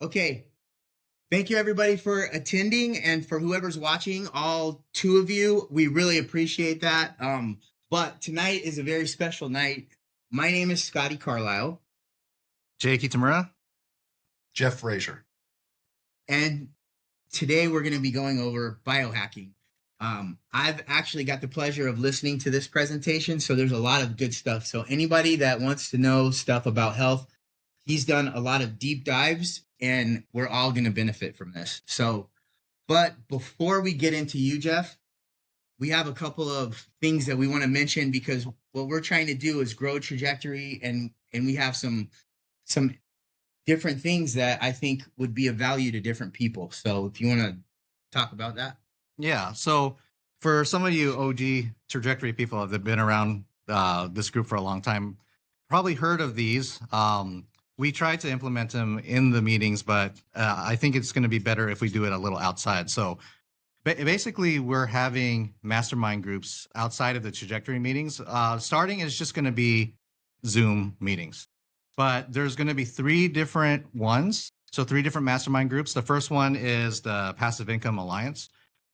Okay. Thank you, everybody, for attending and for whoever's watching, all two of you. We really appreciate that. But tonight is a very special night. My name is Scotty Carlisle. Jake Itamura. Jeff Frazier. And today we're going to be going over biohacking. I've actually got the pleasure of listening to this presentation, so there's a lot of good stuff. So anybody that wants to know stuff about health, he's done a lot of deep dives, and we're all going to benefit from this. So, but before we get into you, Jeff, we have a couple of things that we want to mention because what we're trying to do is grow trajectory, and we have some different things that I think would be of value to different people. So if you want to talk about that. Yeah. So for some of you OG trajectory people that have been around this group for a long time, probably heard of these. We try to implement them in the meetings, but I think it's going to be better if we do it a little outside. So basically, we're having mastermind groups outside of the trajectory meetings. Starting is just going to be Zoom meetings, but there's going to be 3 different ones. So 3 different mastermind groups. The first one is the Passive Income Alliance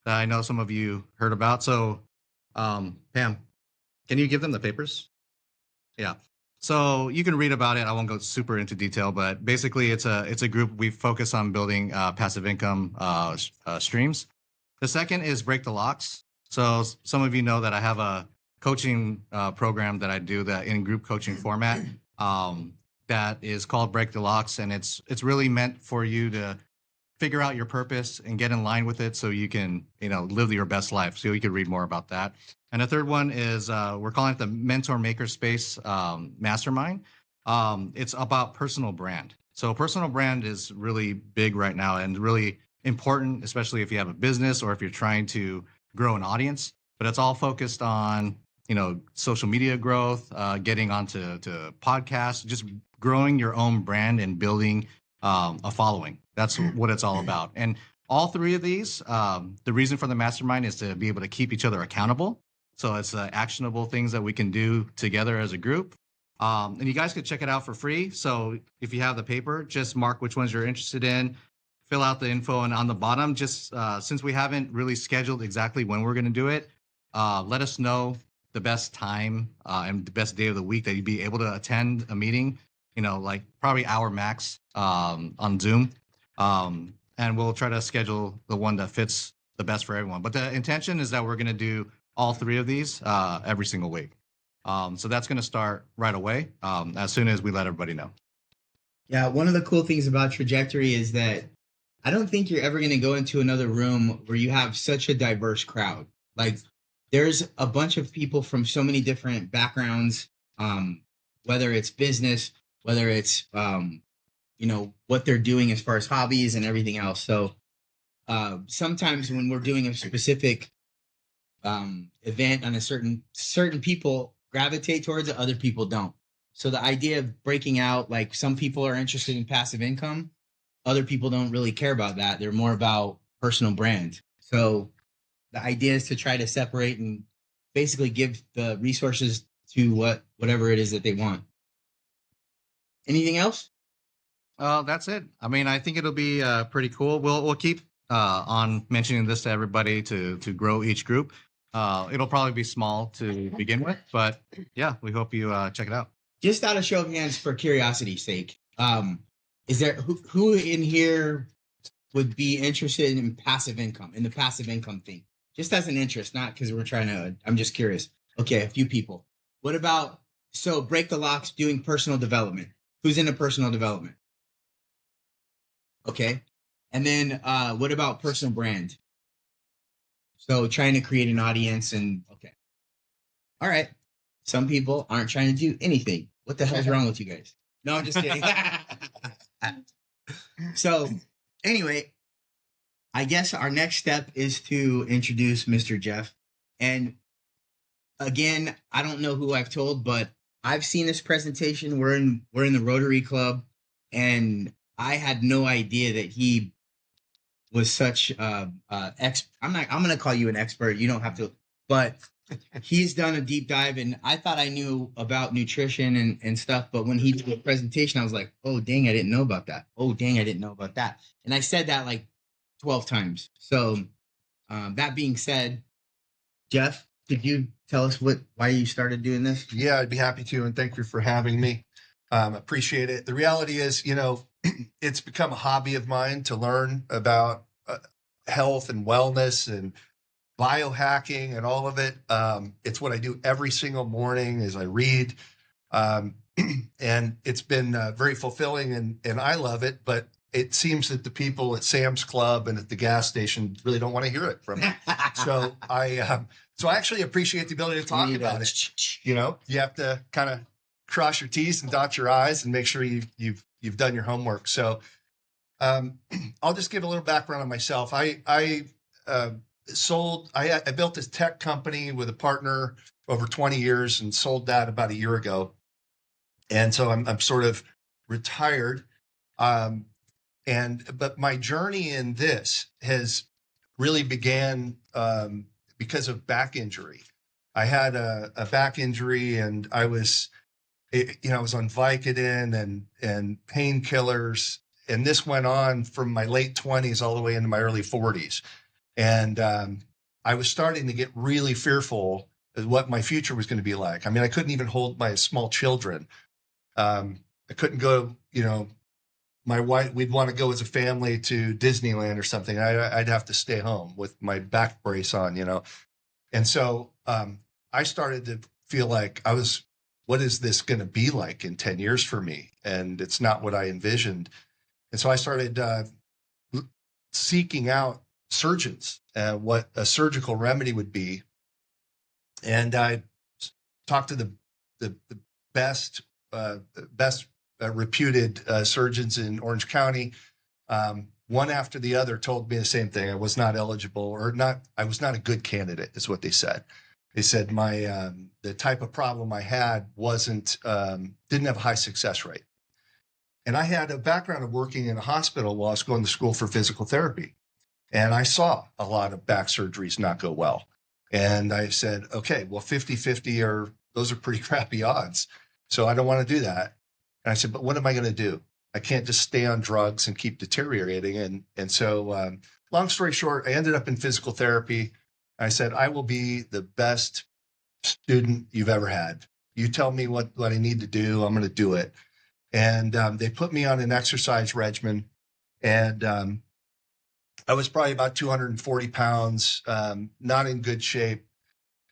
that I know some of you heard about. So Pam, can you give them the papers? Yeah. So you can read about it. I won't go super into detail, but basically it's a group. We focus on building passive income streams. The second is Break the Locks. So some of you know that I have a coaching program that I do that in group coaching format that is called Break the Locks. And it's really meant for you to figure out your purpose and get in line with it so you can, live your best life. So you can read more about that. And the third one is we're calling it the Mentor Makerspace Mastermind. It's about personal brand. So personal brand is really big right now and really important, especially if you have a business or if you're trying to grow an audience. But it's all focused on, social media growth, getting onto podcasts, just growing your own brand and building a following. That's what it's all about. And all 3 of these, the reason for the mastermind is to be able to keep each other accountable. So it's actionable things that we can do together as a group. And you guys could check it out for free. So if you have the paper, just mark which ones you're interested in, fill out the info, and on the bottom, just since we haven't really scheduled exactly when we're going to do it, let us know the best time and the best day of the week that you'd be able to attend a meeting, like probably hour max on Zoom. And we'll try to schedule the one that fits the best for everyone. But the intention is that we're going to do all 3 of these every single week. So that's going to start right away as soon as we let everybody know. Yeah, one of the cool things about trajectory is that I don't think you're ever going to go into another room where you have such a diverse crowd. Like there's a bunch of people from so many different backgrounds, whether it's business, whether it's, what they're doing as far as hobbies and everything else. So sometimes when we're doing a specific event on a certain people gravitate towards it, other people don't. So the idea of breaking out, like some people are interested in passive income, other people don't really care about that. They're more about personal brand. So the idea is to try to separate and basically give the resources to whatever it is that they want. Anything else? That's it. I mean, I think it'll be pretty cool. We'll keep on mentioning this to everybody to grow each group. It'll probably be small to begin with, but yeah, we hope you check it out. Just out of show of hands, for curiosity's sake, is there who in here would be interested in passive income, in the passive income thing? Just as an interest, not because we're trying to, I'm just curious. Okay, a few people. What about, so Break the Locks doing personal development? Who's into personal development? Okay. And then what about personal brand? So trying to create an audience and, okay. All right. Some people aren't trying to do anything. What the hell's wrong with you guys? No, I'm just kidding. So anyway, I guess our next step is to introduce Mr. Jeff. And again, I don't know who I've told, but I've seen this presentation. We're in the Rotary Club, and I had no idea that he was such I'm going to call you an expert. You don't have to, but he's done a deep dive, and I thought I knew about nutrition and stuff, but when he did the presentation, I was like, oh dang, I didn't know about that. Oh dang, I didn't know about that. And I said that like 12 times. So that being said, Jeff, could you tell us why you started doing this? Yeah, I'd be happy to, and thank you for having me. Appreciate it. The reality is, it's become a hobby of mine to learn about health and wellness and biohacking and all of it. It's what I do every single morning as I read. Um, and it's been very fulfilling, and I love it, but it seems that the people at Sam's Club and at the gas station really don't want to hear it from me. So I actually appreciate the ability to talk about it. You have to kind of cross your T's and dot your I's and make sure you've done your homework. So I'll just give a little background on myself. I built this tech company with a partner over 20 years and sold that about a year ago. And so I'm sort of retired. But my journey in this has really began because of back injury. I had a back injury, and I was on Vicodin and painkillers, and this went on from my late 20s all the way into my early 40s. And I was starting to get really fearful of what my future was going to be like. I mean, I couldn't even hold my small children. I couldn't go, my wife, we'd want to go as a family to Disneyland or something. I'd have to stay home with my back brace on, And so I started to feel like what is this going to be like in 10 years for me? And it's not what I envisioned. And so I started seeking out surgeons, what a surgical remedy would be. And I talked to the best reputed surgeons in Orange County. One after the other told me the same thing. I was not eligible, I was not a good candidate, is what they said. They said the type of problem I had didn't have a high success rate. And I had a background of working in a hospital while I was going to school for physical therapy. And I saw a lot of back surgeries not go well. And I said, okay, well, 50-50 those are pretty crappy odds. So I don't want to do that. And I said, but what am I going to do? I can't just stay on drugs and keep deteriorating. And so long story short, I ended up in physical therapy. I said, I will be the best student you've ever had. You tell me what I need to do, I'm going to do it. And they put me on an exercise regimen. And I was probably about 240 pounds, not in good shape.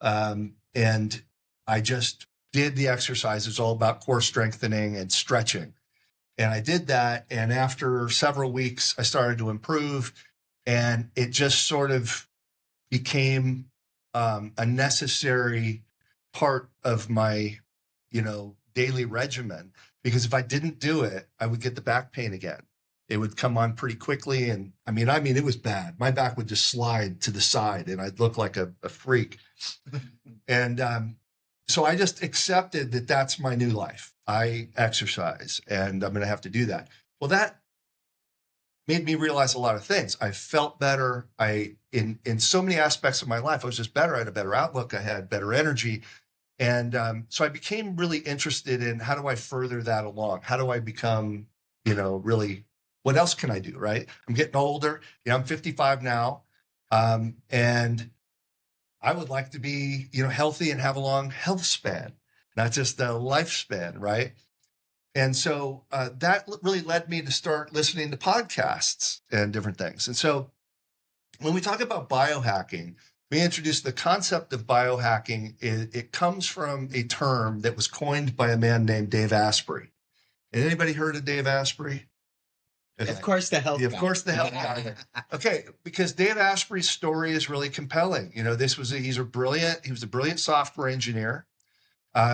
And I just did the exercises, all about core strengthening and stretching. And I did that. And after several weeks, I started to improve. And it just sort of became a necessary part of my, daily regimen. Because if I didn't do it, I would get the back pain again. It would come on pretty quickly. And I mean, it was bad. My back would just slide to the side and I'd look like a freak. And so I just accepted that that's my new life. I exercise and I'm going to have to do that. Well, that made me realize a lot of things. I felt better. In so many aspects of my life, I was just better. I had a better outlook. I had better energy. And so I became really interested in how do I further that along? How do I become, really, what else can I do, right? I'm getting older. I'm 55 now. And I would like to be, healthy and have a long health span, not just a lifespan, right? And so that really led me to start listening to podcasts and different things. And so when we talk about biohacking, we introduced the concept of biohacking. It comes from a term that was coined by a man named Dave Asprey. And anybody heard of Dave Asprey? Okay. Of course, the health guy. Of course, the health guy. Okay, because Dave Asprey's story is really compelling. He was a brilliant software engineer.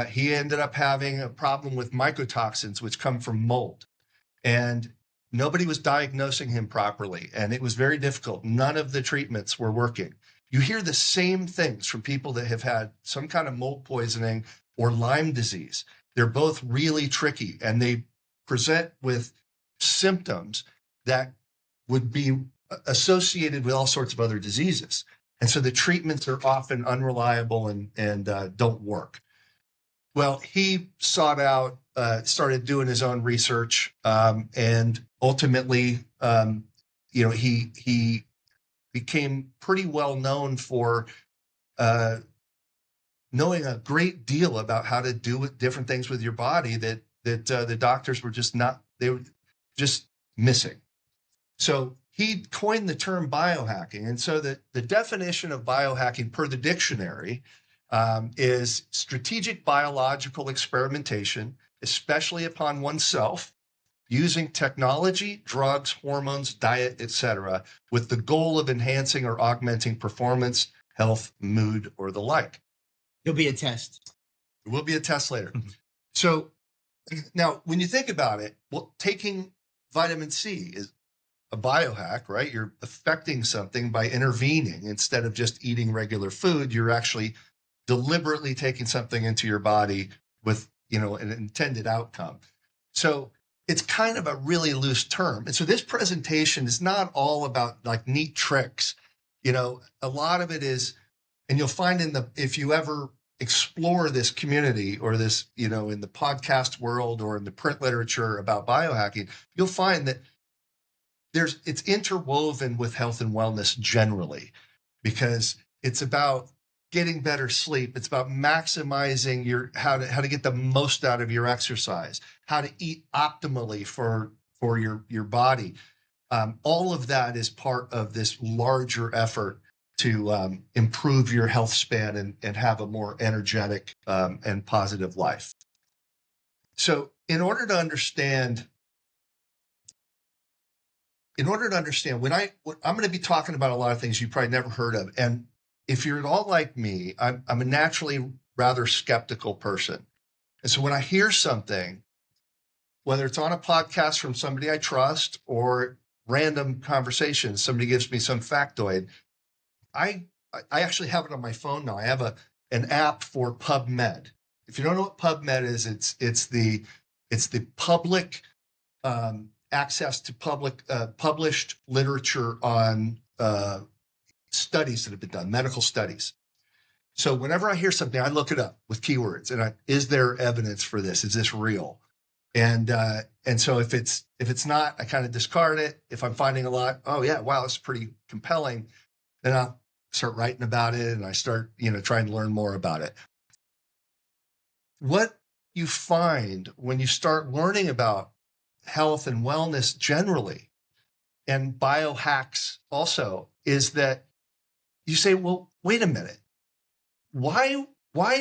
He ended up having a problem with mycotoxins, which come from mold. And nobody was diagnosing him properly. And it was very difficult. None of the treatments were working. You hear the same things from people that have had some kind of mold poisoning or Lyme disease. They're both really tricky, and they present with symptoms that would be associated with all sorts of other diseases. And so the treatments are often unreliable and don't work. Well, he sought out, started doing his own research, and ultimately, he became pretty well known for knowing a great deal about how to do different things with your body that the doctors were they were just missing. So he coined the term biohacking. And so the definition of biohacking per the dictionary is strategic biological experimentation, especially upon oneself, using technology, drugs, hormones, diet, etc., with the goal of enhancing or augmenting performance, health, mood, or the like. It'll be a test. It will be a test later. So now, when you think about it, well, taking vitamin C is a biohack, right? You're affecting something by intervening. Instead of just eating regular food, you're actually deliberately taking something into your body with, an intended outcome. So it's kind of a really loose term. And so this presentation is not all about like neat tricks. A lot of it is, and you'll find if you ever explore this community or this, in the podcast world or in the print literature about biohacking, you'll find that it's interwoven with health and wellness generally, because it's about getting better sleep. It's about maximizing how to get the most out of your exercise, how to eat optimally for your body. All of that is part of this larger effort to improve your health span and have a more energetic and positive life. So in order to understand, when I'm going to be talking about a lot of things you probably never heard of. And if you're at all like me, I'm a naturally rather skeptical person. And so when I hear something, whether it's on a podcast from somebody I trust or random conversations, somebody gives me some factoid, I actually have it on my phone now. I have an app for PubMed. If you don't know what PubMed is, it's the public access to public published literature on studies that have been done, medical studies. So whenever I hear something, I look it up with keywords, and is there evidence for this? Is this real? And so if it's not, I kind of discard it. If I'm finding a lot, oh yeah, wow, it's pretty compelling, then I'll start writing about it, and I start trying to learn more about it. What you find when you start learning about health and wellness generally, and biohacks also, is that you say, well, wait a minute. Why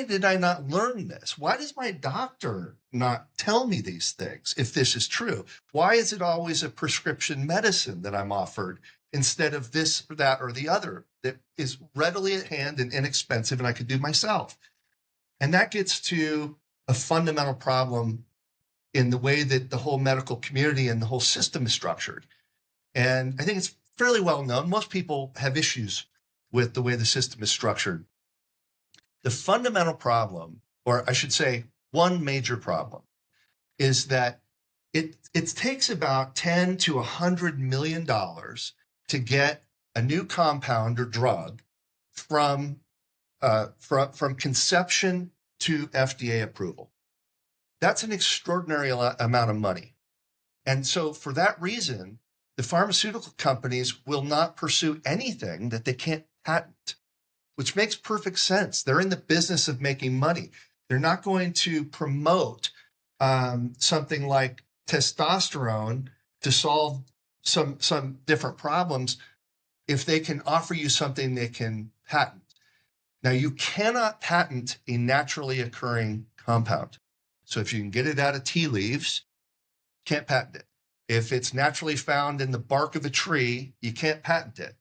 did I not learn this? Why does my doctor not tell me these things if this is true? Why is it always a prescription medicine that I'm offered instead of this or that or the other that is readily at hand and inexpensive and I could do myself? And that gets to a fundamental problem in the way that the whole medical community and the whole system is structured. And I think it's fairly well known. Most people have issues with the way the system is structured. The fundamental problem, or I should say one major problem, is that it takes about $10 to $100 million to get a new compound or drug from conception to FDA approval. That's an extraordinary amount of money. And so for that reason, the pharmaceutical companies will not pursue anything that they can't patent, which makes perfect sense. They're in the business of making money. They're not going to promote something like testosterone to solve some different problems if they can offer you something they can patent. Now, you cannot patent a naturally occurring compound. So if you can get it out of tea leaves, can't patent it. If it's naturally found in the bark of a tree, you can't patent it.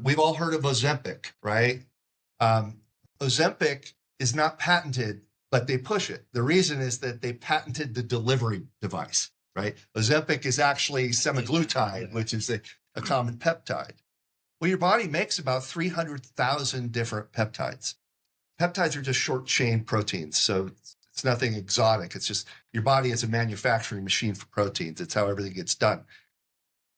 We've all heard of Ozempic, right? Ozempic is not patented, but they push it. The reason is that they patented the delivery device, right? Ozempic is actually semaglutide, which is a common peptide. Well, your body makes about 300,000 different peptides. Peptides are just short chain proteins, so it's nothing exotic. It's just your body is a manufacturing machine for proteins. It's how everything gets done.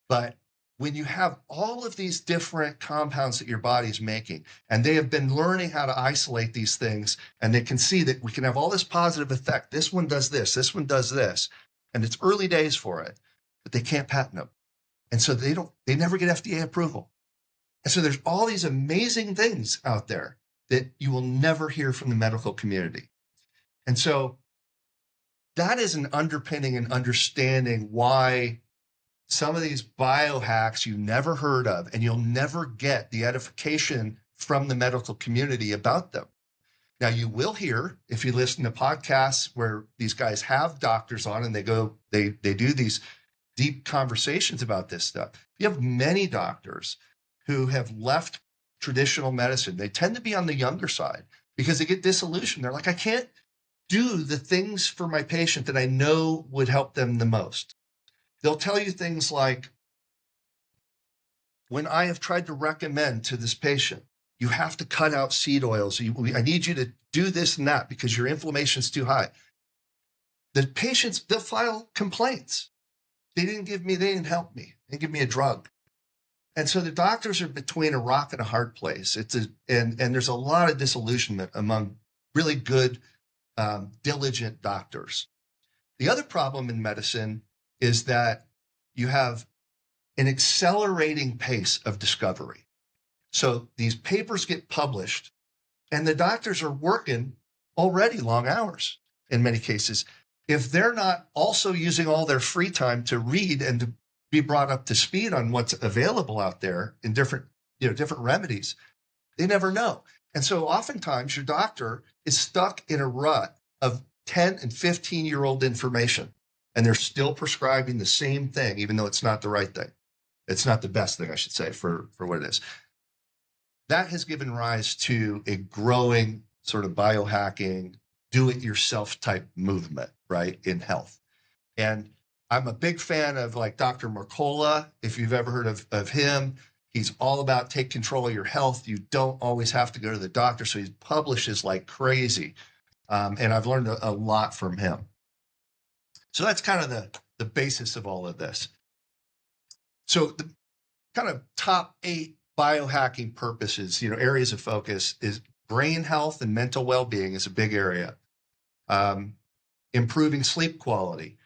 But when you have all of these different compounds that your body is making, and they have been learning how to isolate these things, and they can see that we can have all this positive effect. This one does this one does this, and it's early days for it, but they can't patent them. And so they never get FDA approval. And so there's all these amazing things out there that you will never hear from the medical community. And so that is an underpinning and understanding why some of these biohacks you never heard of, and you'll never get the edification from the medical community about them. Now, you will hear, if you listen to podcasts where these guys have doctors on and they do these deep conversations about this stuff. You have many doctors who have left traditional medicine. They tend to be on the younger side because they get disillusioned. They're like, I can't do the things for my patient that I know would help them the most. They'll tell you things like, when I have tried to recommend to this patient, you have to cut out seed oils. I need you to do this and that because your inflammation's too high. The patients, they'll file complaints. They didn't help me. They didn't give me a drug. And so the doctors are between a rock and a hard place. And there's a lot of disillusionment among really good, diligent doctors. The other problem in medicine is that you have an accelerating pace of discovery. So these papers get published, and the doctors are working already long hours in many cases. If they're not also using all their free time to read and to be brought up to speed on what's available out there in different remedies, they never know. And so oftentimes your doctor is stuck in a rut of 10 and 15-year-old information, and they're still prescribing the same thing, even though it's not the right thing. It's not the best thing, I should say, for what it is. That has given rise to a growing sort of biohacking, do-it-yourself type movement, right, in health. And I'm a big fan of like Dr. Mercola. If you've ever heard of him, he's all about take control of your health. You don't always have to go to the doctor. So he publishes like crazy. And I've learned a lot from him. So that's kind of the basis of all of this. So the kind of top 8 biohacking purposes, areas of focus is brain health and mental well-being is a big area. Improving sleep quality,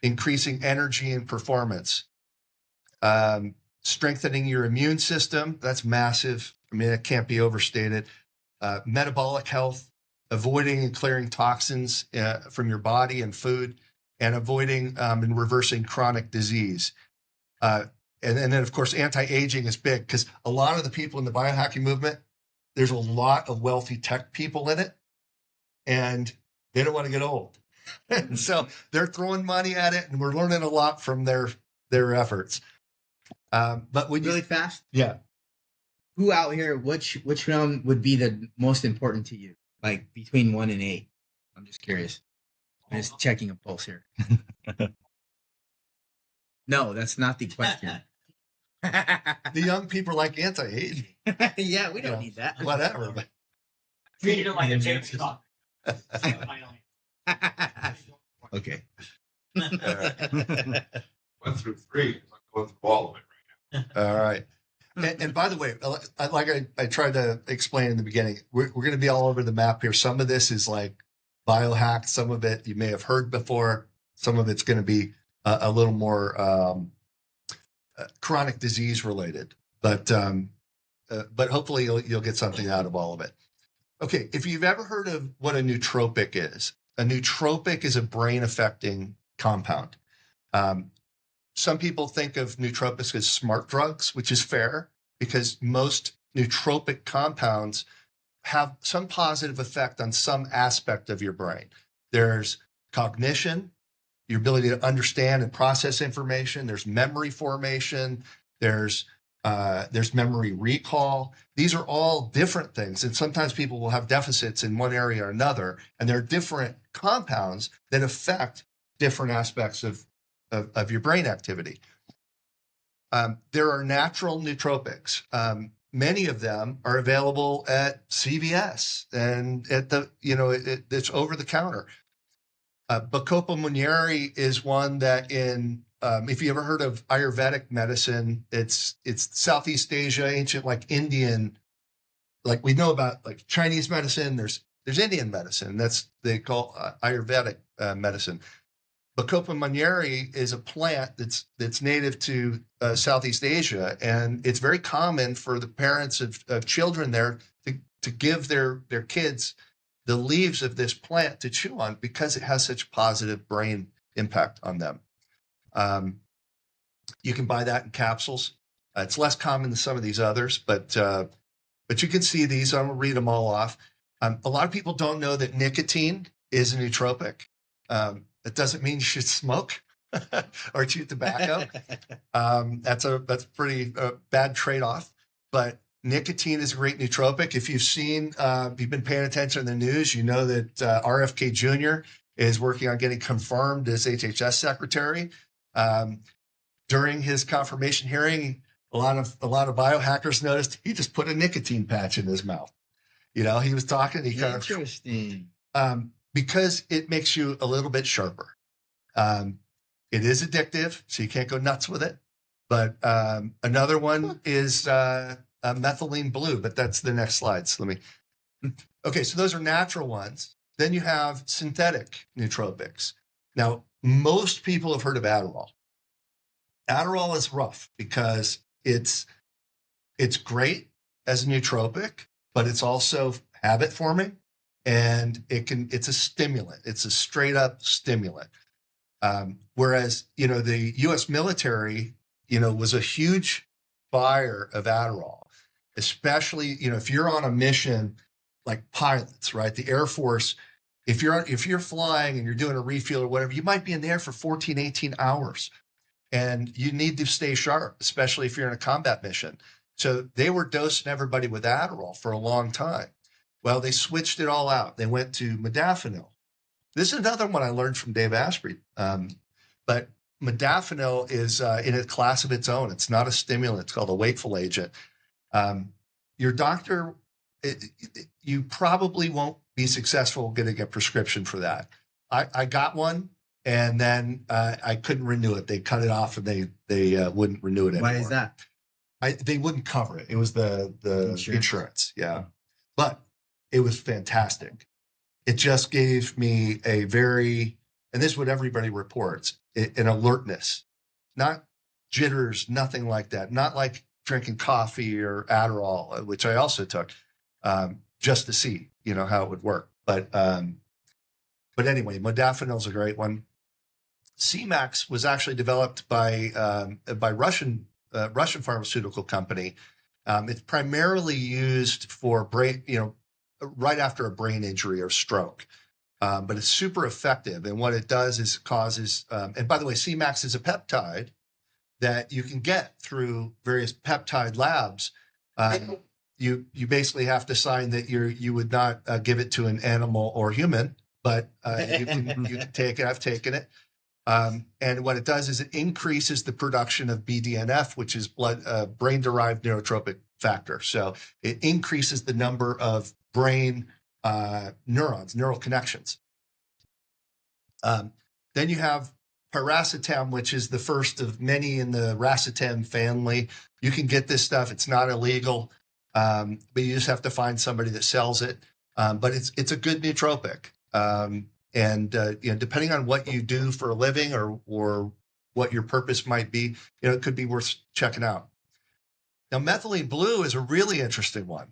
increasing energy and performance, strengthening your immune system. That's massive. I mean, it can't be overstated. Metabolic health, avoiding and clearing toxins from your body and food, and avoiding and reversing chronic disease. And then, of course, anti-aging is big because a lot of the people in the biohacking movement, there's a lot of wealthy tech people in it, and they don't want to get old. And so they're throwing money at it, and we're learning a lot from their efforts. But when really fast, yeah, who out here, which one would be the most important to you? Like between 1 and 8? I'm just curious. I'm just checking a pulse here. No, that's not the question. The young people like anti-aging. Yeah, we don't need that. Whatever. But Treat it like a James talk. Okay. Went through 3. I'm going through all of it right now. All right. And by the way, like I tried to explain in the beginning, we're going to be all over the map here. Some of this is like biohack. Some of it you may have heard before. Some of it's going to be a little more chronic disease related. But hopefully you'll get something out of all of it. Okay, if you've ever heard of what a nootropic is a brain affecting compound. Some people think of nootropics as smart drugs, which is fair because most nootropic compounds have some positive effect on some aspect of your brain. There's cognition, your ability to understand and process information. There's memory formation. There's memory recall. These are all different things. And sometimes people will have deficits in one area or another, and there are different compounds that affect different aspects of your brain activity. There are natural nootropics. Many of them are available at CVS and at it's over the counter. Bacopa Munieri is one that in if you ever heard of Ayurvedic medicine, it's Southeast Asia, ancient, like Indian, like we know about like Chinese medicine. There's Indian medicine. They call Ayurvedic medicine. Bacopa monnieri is a plant that's native to Southeast Asia, and it's very common for the parents of children there to give their kids the leaves of this plant to chew on because it has such positive brain impact on them. You can buy that in capsules. It's less common than some of these others, but you can see these. I'm gonna read them all off. A lot of people don't know that nicotine is a nootropic. It doesn't mean you should smoke or chew tobacco. That's a pretty bad trade-off. But nicotine is a great nootropic. If you've been paying attention in the news, you know that RFK Jr. is working on getting confirmed as HHS secretary. During his confirmation hearing, a lot of biohackers noticed he just put a nicotine patch in his mouth. He was talking. He kind of Interesting. Because it makes you a little bit sharper. It is addictive, so you can't go nuts with it. But another one is methylene blue, but that's the next slide. So okay, so those are natural ones. Then you have synthetic nootropics. Now, most people have heard of Adderall. Adderall is rough because it's great as a nootropic, but it's also habit forming. And it's a stimulant. It's a straight up stimulant. Whereas, the U.S. military, was a huge buyer of Adderall, especially, if you're on a mission like pilots, right? The Air Force, if you're flying and you're doing a refuel or whatever, you might be in the air for 14, 18 hours and you need to stay sharp, especially if you're in a combat mission. So they were dosing everybody with Adderall for a long time. Well, they switched it all out. They went to modafinil. This is another one I learned from Dave Asprey. But modafinil is in a class of its own. It's not a stimulant. It's called a wakeful agent. Your doctor, you probably won't be successful getting a prescription for that. I got one, and then I couldn't renew it. They cut it off, and they wouldn't renew it anymore. Why is that? They wouldn't cover it. It was the insurance. Yeah. But it was fantastic. It just gave me and this is what everybody reports, an alertness, not jitters, nothing like that. Not like drinking coffee or Adderall, which I also took, just to see, how it would work. But anyway, modafinil is a great one. C-Max was actually developed by Russian pharmaceutical company. It's primarily used for brain, right after a brain injury or stroke. But it's super effective. And what it does is it causes, and by the way, C-Max is a peptide that you can get through various peptide labs. You basically have to sign that you would not give it to an animal or human, but you can take it. I've taken it. And what it does is it increases the production of BDNF, which is brain-derived neurotropic factor. So it increases the number of brain neurons, neural connections. Then you have piracetam, which is the first of many in the racetam family. You can get this stuff. It's not illegal, but you just have to find somebody that sells it. But it's a good nootropic. And depending on what you do for a living or what your purpose might be, it could be worth checking out. Now, methylene blue is a really interesting one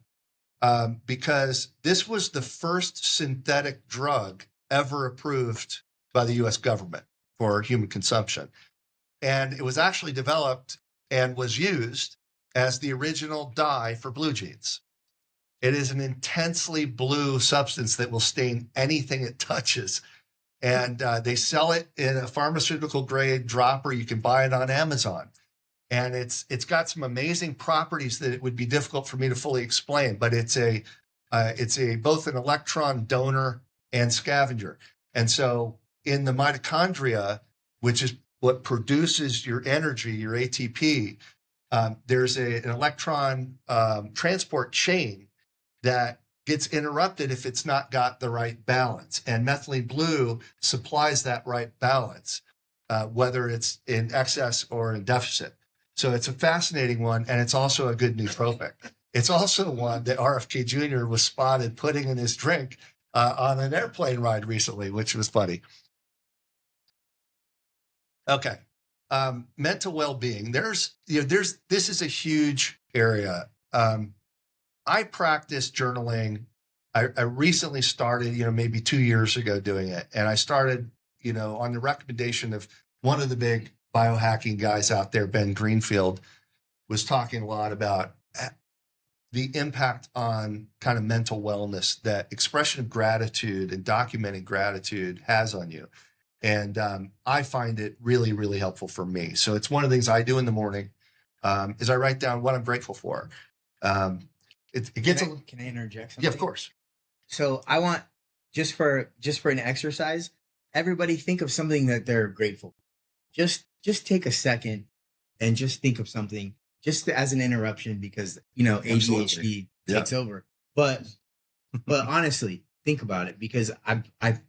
because this was the first synthetic drug ever approved by the U.S. government for human consumption. And it was actually developed and was used as the original dye for blue jeans. It is an intensely blue substance that will stain anything it touches. And they sell it in a pharmaceutical grade dropper. You can buy it on Amazon. And it's got some amazing properties that it would be difficult for me to fully explain, but it's both an electron donor and scavenger. And so in the mitochondria, which is what produces your energy, your ATP, there's an electron transport chain that gets interrupted if it's not got the right balance. And methylene blue supplies that right balance. whether it's in excess or in deficit. So it's a fascinating one, and it's also a good nootropic. It's also one that RFK Jr. was spotted putting in his drink on an airplane ride recently, which was funny. Okay. Mental well-being. This is a huge area. I practice journaling. I recently started, maybe 2 years ago doing it. And I started, on the recommendation of one of the big biohacking guys out there, Ben Greenfield, was talking a lot about the impact on kind of mental wellness that expression of gratitude and documenting gratitude has on you. And I find it really, really helpful for me. So it's one of the things I do in the morning is I write down what I'm grateful for. It gets Can I interject something? Yeah, of course. So I want just for an exercise, everybody think of something that they're grateful for. Just take a second and just think of something just as an interruption because ADHD takes over. But honestly, think about it because it's an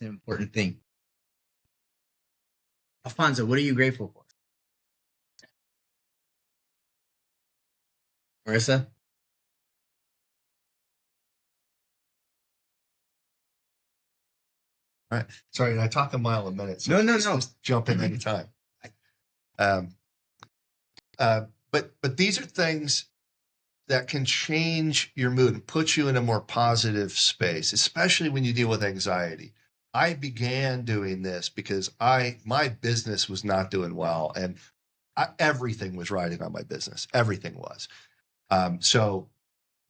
important thing. Alfonso, what are you grateful for? Marissa? All right. Sorry, I talk a mile a minute. So No. Just jump in anytime. But these are things that can change your mood and put you in a more positive space, especially when you deal with anxiety. I began doing this because my business was not doing well, and everything was riding on my business. Everything was. So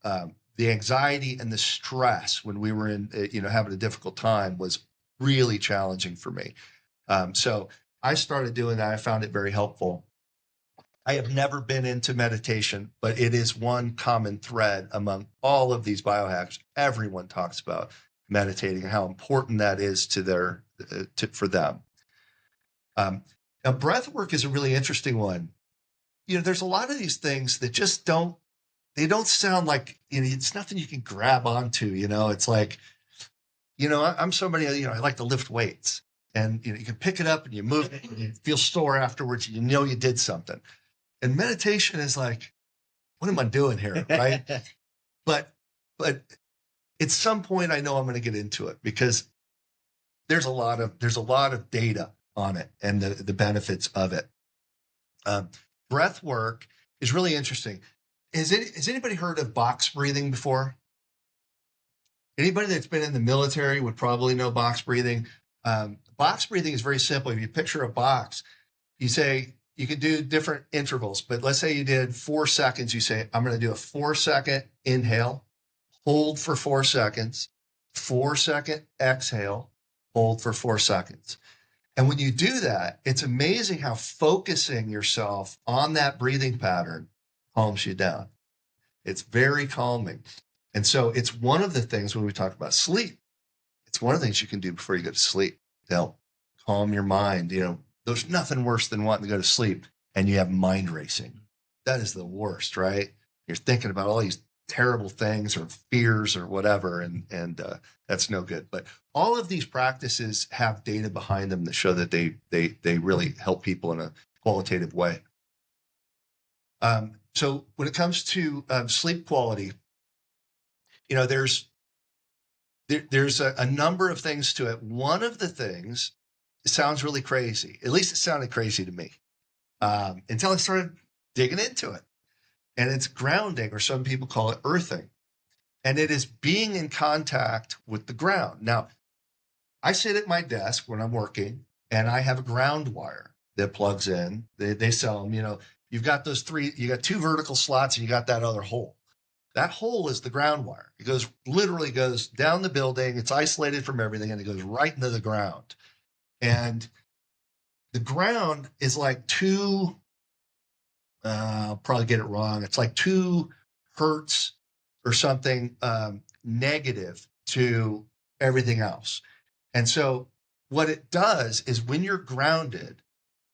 the anxiety and the stress when we were in, having a difficult time was really challenging for me. So I started doing that. I found it very helpful. I have never been into meditation, but it is one common thread among all of these biohacks. Everyone talks about meditating and how important that is for them. Now, breath work is a really interesting one. There's a lot of these things that just don't sound like, it's nothing you can grab onto, it's like, I'm somebody, I like to lift weights and, you can pick it up and you move it and you feel sore afterwards. And you did something. And meditation is like, what am I doing here? Right. But at some point I know I'm going to get into it because there's a lot of data on it and the benefits of it. Breath work is really interesting. Has anybody heard of box breathing before? Anybody that's been in the military would probably know box breathing. Box breathing is very simple. If you picture a box, you say, you can do different intervals, but let's say you did 4 seconds. You say, I'm going to do a 4-second inhale, hold for 4 seconds, 4-second exhale, hold for 4 seconds. And when you do that, it's amazing how focusing yourself on that breathing pattern calms you down. It's very calming. And so it's one of the things when we talk about sleep, it's one of the things you can do before you go to sleep to help calm your mind. There's nothing worse than wanting to go to sleep and you have mind racing. That is the worst, right? You're thinking about all these terrible things or fears or whatever, and that's no good. But all of these practices have data behind them that show that they really help people in a qualitative way. So when it comes to sleep quality, there's a number of things to it. One of the things, it sounds really crazy. At least it sounded crazy to me until I started digging into it. And it's grounding, or some people call it earthing. And it is being in contact with the ground. Now, I sit at my desk when I'm working, and I have a ground wire that plugs in. They sell them, you've got you got 2 vertical slots, and you got that other hole. That hole is the ground wire. It literally goes down the building. It's isolated from everything, and it goes right into the ground. And the ground is like I'll probably get it wrong. It's like 2 hertz or something negative to everything else. And so what it does is when you're grounded,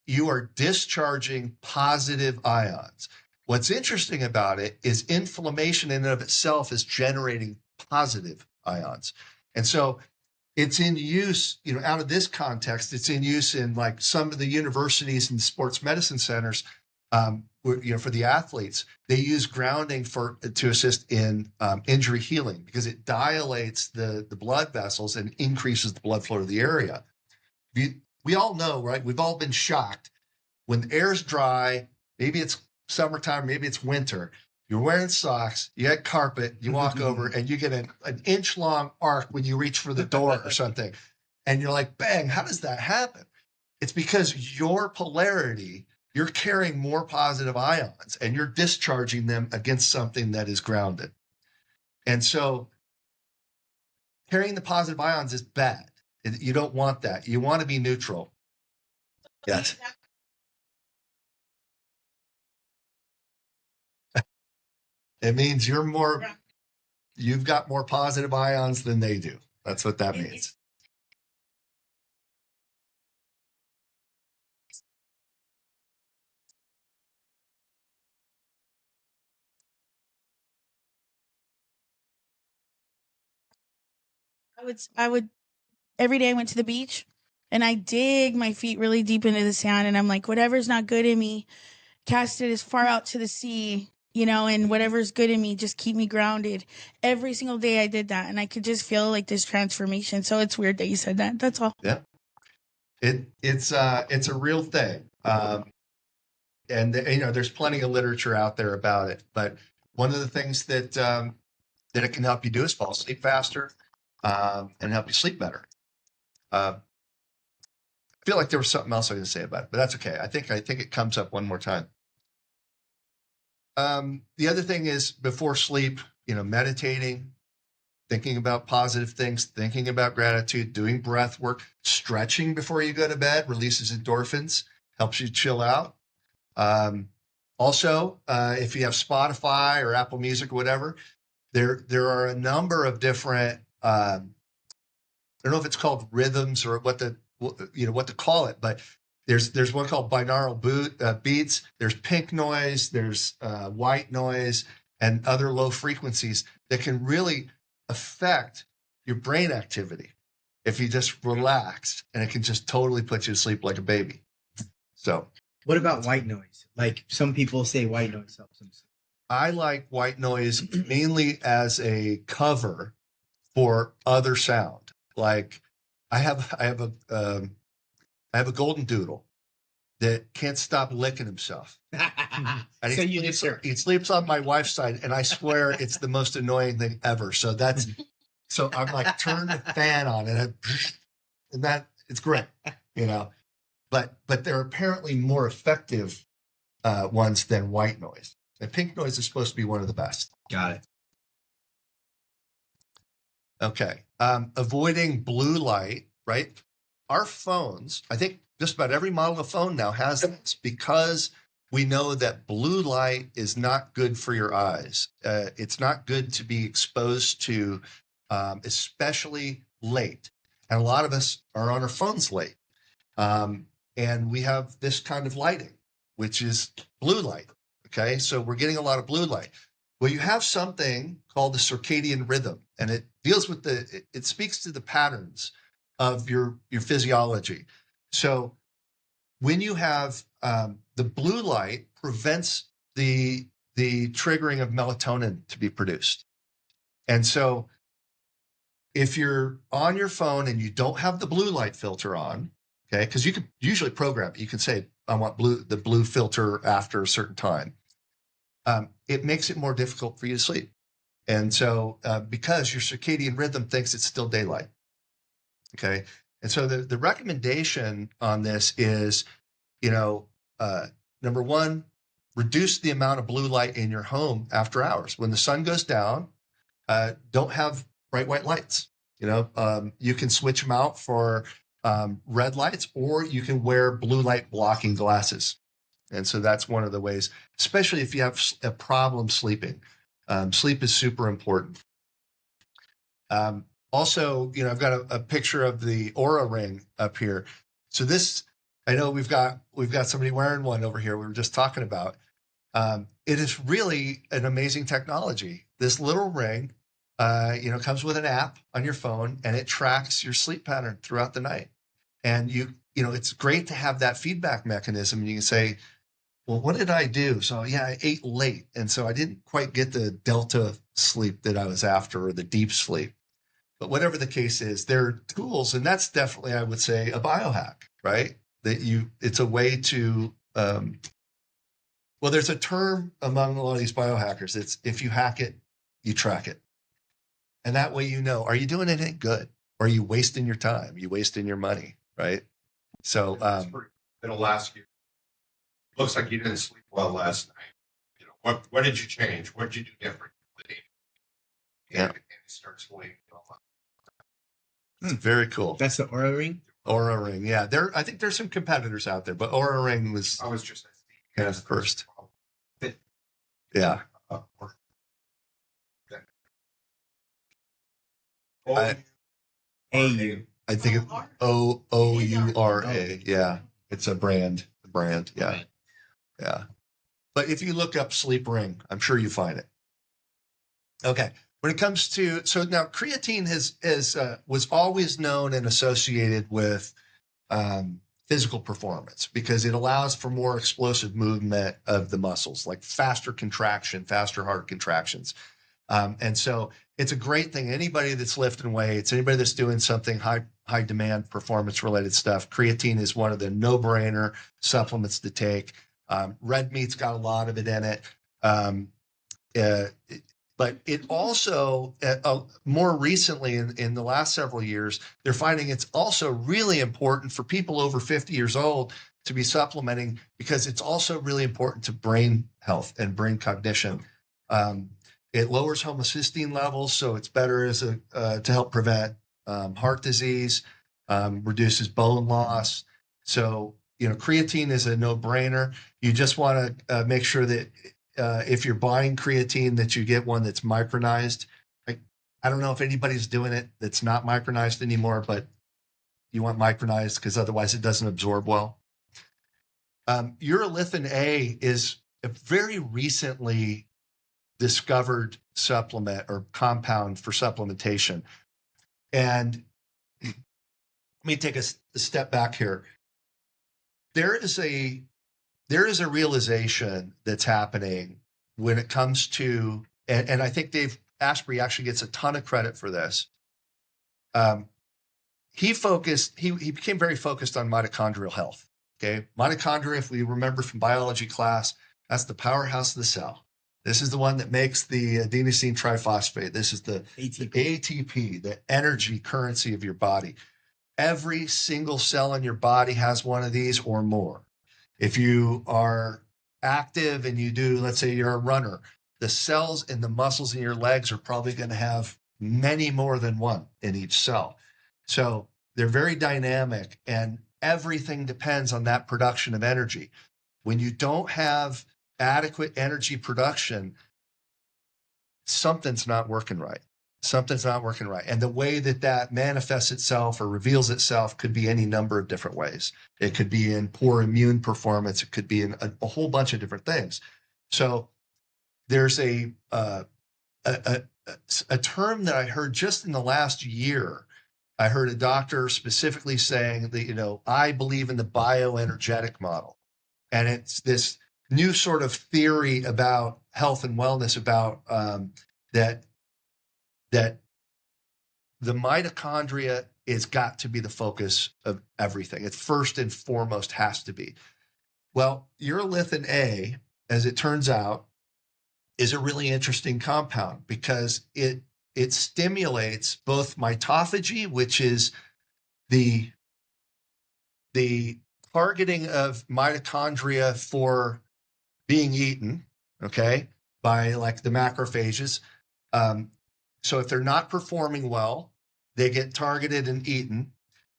you are discharging positive ions. What's interesting about it is inflammation in and of itself is generating positive ions. And so It's in use, out of this context, it's in use in like some of the universities and sports medicine centers, for the athletes. They use grounding to assist in injury healing because it dilates the blood vessels and increases the blood flow to the area. We all know, right? We've all been shocked when the air's dry. Maybe it's summertime, maybe it's winter. You're wearing socks, you got carpet, you walk over and you get an inch long arc when you reach for the door or something. And you're like, bang, how does that happen? It's because your polarity, you're carrying more positive ions and you're discharging them against something that is grounded. And so carrying the positive ions is bad. You don't want that. You want to be neutral. Yes. It means you've got more positive ions than they do. That's what that means. I would every day I went to the beach and I dig my feet really deep into the sand and I'm like, whatever's not good in me, cast it as far out to the sea, and whatever's good in me, just keep me grounded. Every single day I did that and I could just feel like this transformation. So it's weird that you said that. That's all. Yeah. It's a real thing. And there's plenty of literature out there about it, but one of the things that it can help you do is fall asleep faster, and help you sleep better. I feel like there was something else I was going to say about it, but that's okay. I think it comes up one more time. The other thing is before sleep, meditating, thinking about positive things, thinking about gratitude, doing breath work, stretching before you go to bed, releases endorphins, helps you chill out. Also, if you have Spotify or Apple Music or whatever, there are a number of different, I don't know if it's called rhythms or what to call it, but there's one called binaural beats. There's pink noise, there's white noise, and other low frequencies that can really affect your brain activity if you just relax, and it can just totally put you to sleep like a baby. So, what about white noise? Like some people say white noise helps them sleep. I like white noise mainly as a cover for other sound. Like I have a golden doodle that can't stop licking himself. And So he sleeps on my wife's side, and I swear it's the most annoying thing ever. So I'm like, turn the fan on, and that it's great, But they're apparently more effective ones than white noise. And pink noise is supposed to be one of the best. Got it. Okay. Avoiding blue light, right? Our phones, I think just about every model of phone now has this because we know that blue light is not good for your eyes. It's not good to be exposed to, especially late. And a lot of us are on our phones late. And we have this kind of lighting, which is blue light. Okay. So we're getting a lot of blue light. Well, you have something called the circadian rhythm, and it deals with it speaks to the patterns of your physiology. So when you have the blue light prevents the triggering of melatonin to be produced. And so if you're on your phone and you don't have the blue light filter on, okay, because you can usually program it. You can say, I want the blue filter after a certain time. It makes it more difficult for you to sleep. And so because your circadian rhythm thinks it's still daylight. Okay. And so the recommendation on this is, number one, reduce the amount of blue light in your home after hours. When the sun goes down, don't have bright white lights. You can switch them out for red lights, or you can wear blue light blocking glasses. And so that's one of the ways, especially if you have a problem sleeping. Sleep is super important. Also, I've got a picture of the Aura ring up here. So this, I know we've got somebody wearing one over here. We were just talking about. It is really an amazing technology. This little ring Comes with an app on your phone, and it tracks your sleep pattern throughout the night. And it's great to have that feedback mechanism. You can say, well, what did I do? So yeah, I ate late. And so I didn't quite get the delta sleep that I was after, or the deep sleep. But whatever the case is, there are tools, and that's definitely, I would say, a biohack, right? It's a way to, there's a term among a lot of these biohackers. It's, if you hack it, you track it. And that way, are you doing anything good? Or are you wasting your time? Are you wasting your money, right? So it'll ask you. Looks like you didn't sleep well last night. What did you change? What did you do different? Yeah. And it starts weighing Very cool. That's the Aura Ring? Aura Ring. Yeah. I think there's some competitors out there, but Aura Ring was just first. Yeah. AU. I think it's OURA. Yeah. It's a brand. Yeah. Yeah. But if you look up sleep ring, I'm sure you find it. Okay. When it comes to, so now creatine was always known and associated with physical performance, because it allows for more explosive movement of the muscles, like faster heart contractions. And so it's a great thing. Anybody that's lifting weights, anybody that's doing something high demand performance related stuff, creatine is one of the no-brainer supplements to take. Red meat's got a lot of it in it. But it also, more recently in the last several years, they're finding it's also really important for people over 50 years old to be supplementing, because it's also really important to brain health and brain cognition. It lowers homocysteine levels, so it's better to help prevent heart disease, reduces bone loss. So, creatine is a no-brainer. You just want to make sure that if you're buying creatine, that you get one that's micronized. I don't know if anybody's doing it that's not micronized anymore, but you want micronized because otherwise it doesn't absorb well. Urolithin A is a very recently discovered supplement or compound for supplementation. And let me take a step back here. There is a realization that's happening when it comes to, and I think Dave Asprey actually gets a ton of credit for this. He became very focused on mitochondrial health. Okay. Mitochondria, if we remember from biology class, that's the powerhouse of the cell. This is the one that makes the adenosine triphosphate. This is the ATP, the energy currency of your body. Every single cell in your body has one of these or more. If you are active and you do, let's say you're a runner, the cells and the muscles in your legs are probably going to have many more than one in each cell. So they're very dynamic, and everything depends on that production of energy. When you don't have adequate energy production, something's not working right. And the way that manifests itself or reveals itself could be any number of different ways. It could be in poor immune performance. It could be in a whole bunch of different things. So there's a term that I heard just in the last year. I heard a doctor specifically saying that, I believe in the bioenergetic model. And it's this new sort of theory about health and wellness, about that the mitochondria is got to be the focus of everything. It first and foremost has to be. Well, urolithin A, as it turns out, is a really interesting compound because it stimulates both mitophagy, which is the targeting of mitochondria for being eaten, okay, by like the macrophages. So if they're not performing well, they get targeted and eaten.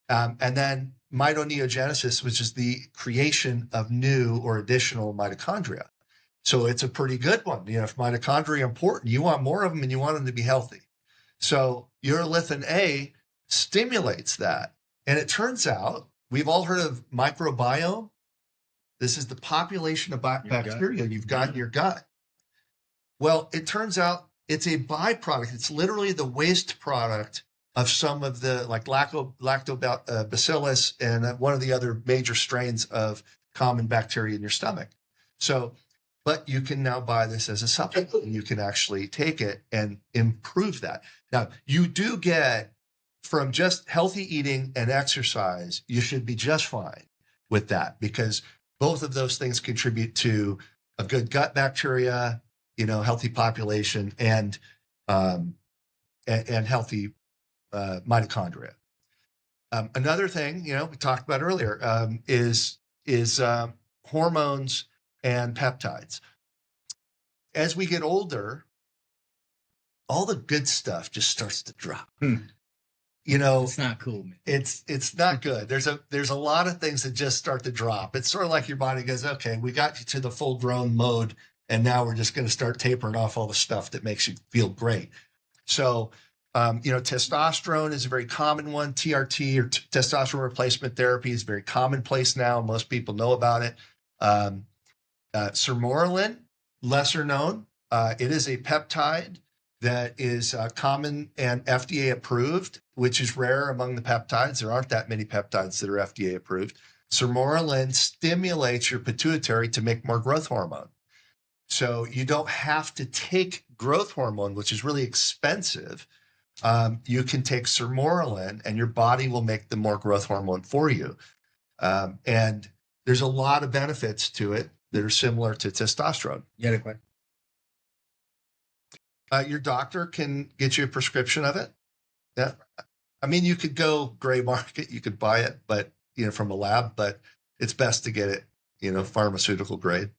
And then mitoneogenesis, which is the creation of new or additional mitochondria. So it's a pretty good one. If mitochondria are important, you want more of them and you want them to be healthy. So urolithin A stimulates that. And it turns out, we've all heard of microbiome. This is the population of bacteria you've got in your gut. Well, it turns out it's a byproduct. It's literally the waste product of some of the like lactobacillus and one of the other major strains of common bacteria in your stomach. So, but you can now buy this as a supplement and you can actually take it and improve that. Now, you do get from just healthy eating and exercise, you should be just fine with that because both of those things contribute to a good gut bacteria, healthy population and healthy mitochondria. Another thing, we talked about earlier is hormones and peptides. As we get older, all the good stuff just starts to drop. It's not cool, man. It's not good. There's a lot of things that just start to drop. It's sort of like your body goes, okay, we got you to the full grown mode, and now we're just going to start tapering off all the stuff that makes you feel great. So, testosterone is a very common one. TRT or testosterone replacement therapy is very commonplace now. Most people know about it. Sermorelin, lesser known. It is a peptide that is common and FDA approved, which is rare among the peptides. There aren't that many peptides that are FDA approved. Sermorelin stimulates your pituitary to make more growth hormone. So you don't have to take growth hormone, which is really expensive. You can take sermorelin and your body will make the more growth hormone for you. And there's a lot of benefits to it that are similar to testosterone. You had a question? Your doctor can get you a prescription of it. Yeah. I mean, you could go gray market, you could buy it, but from a lab, but it's best to get it, pharmaceutical grade.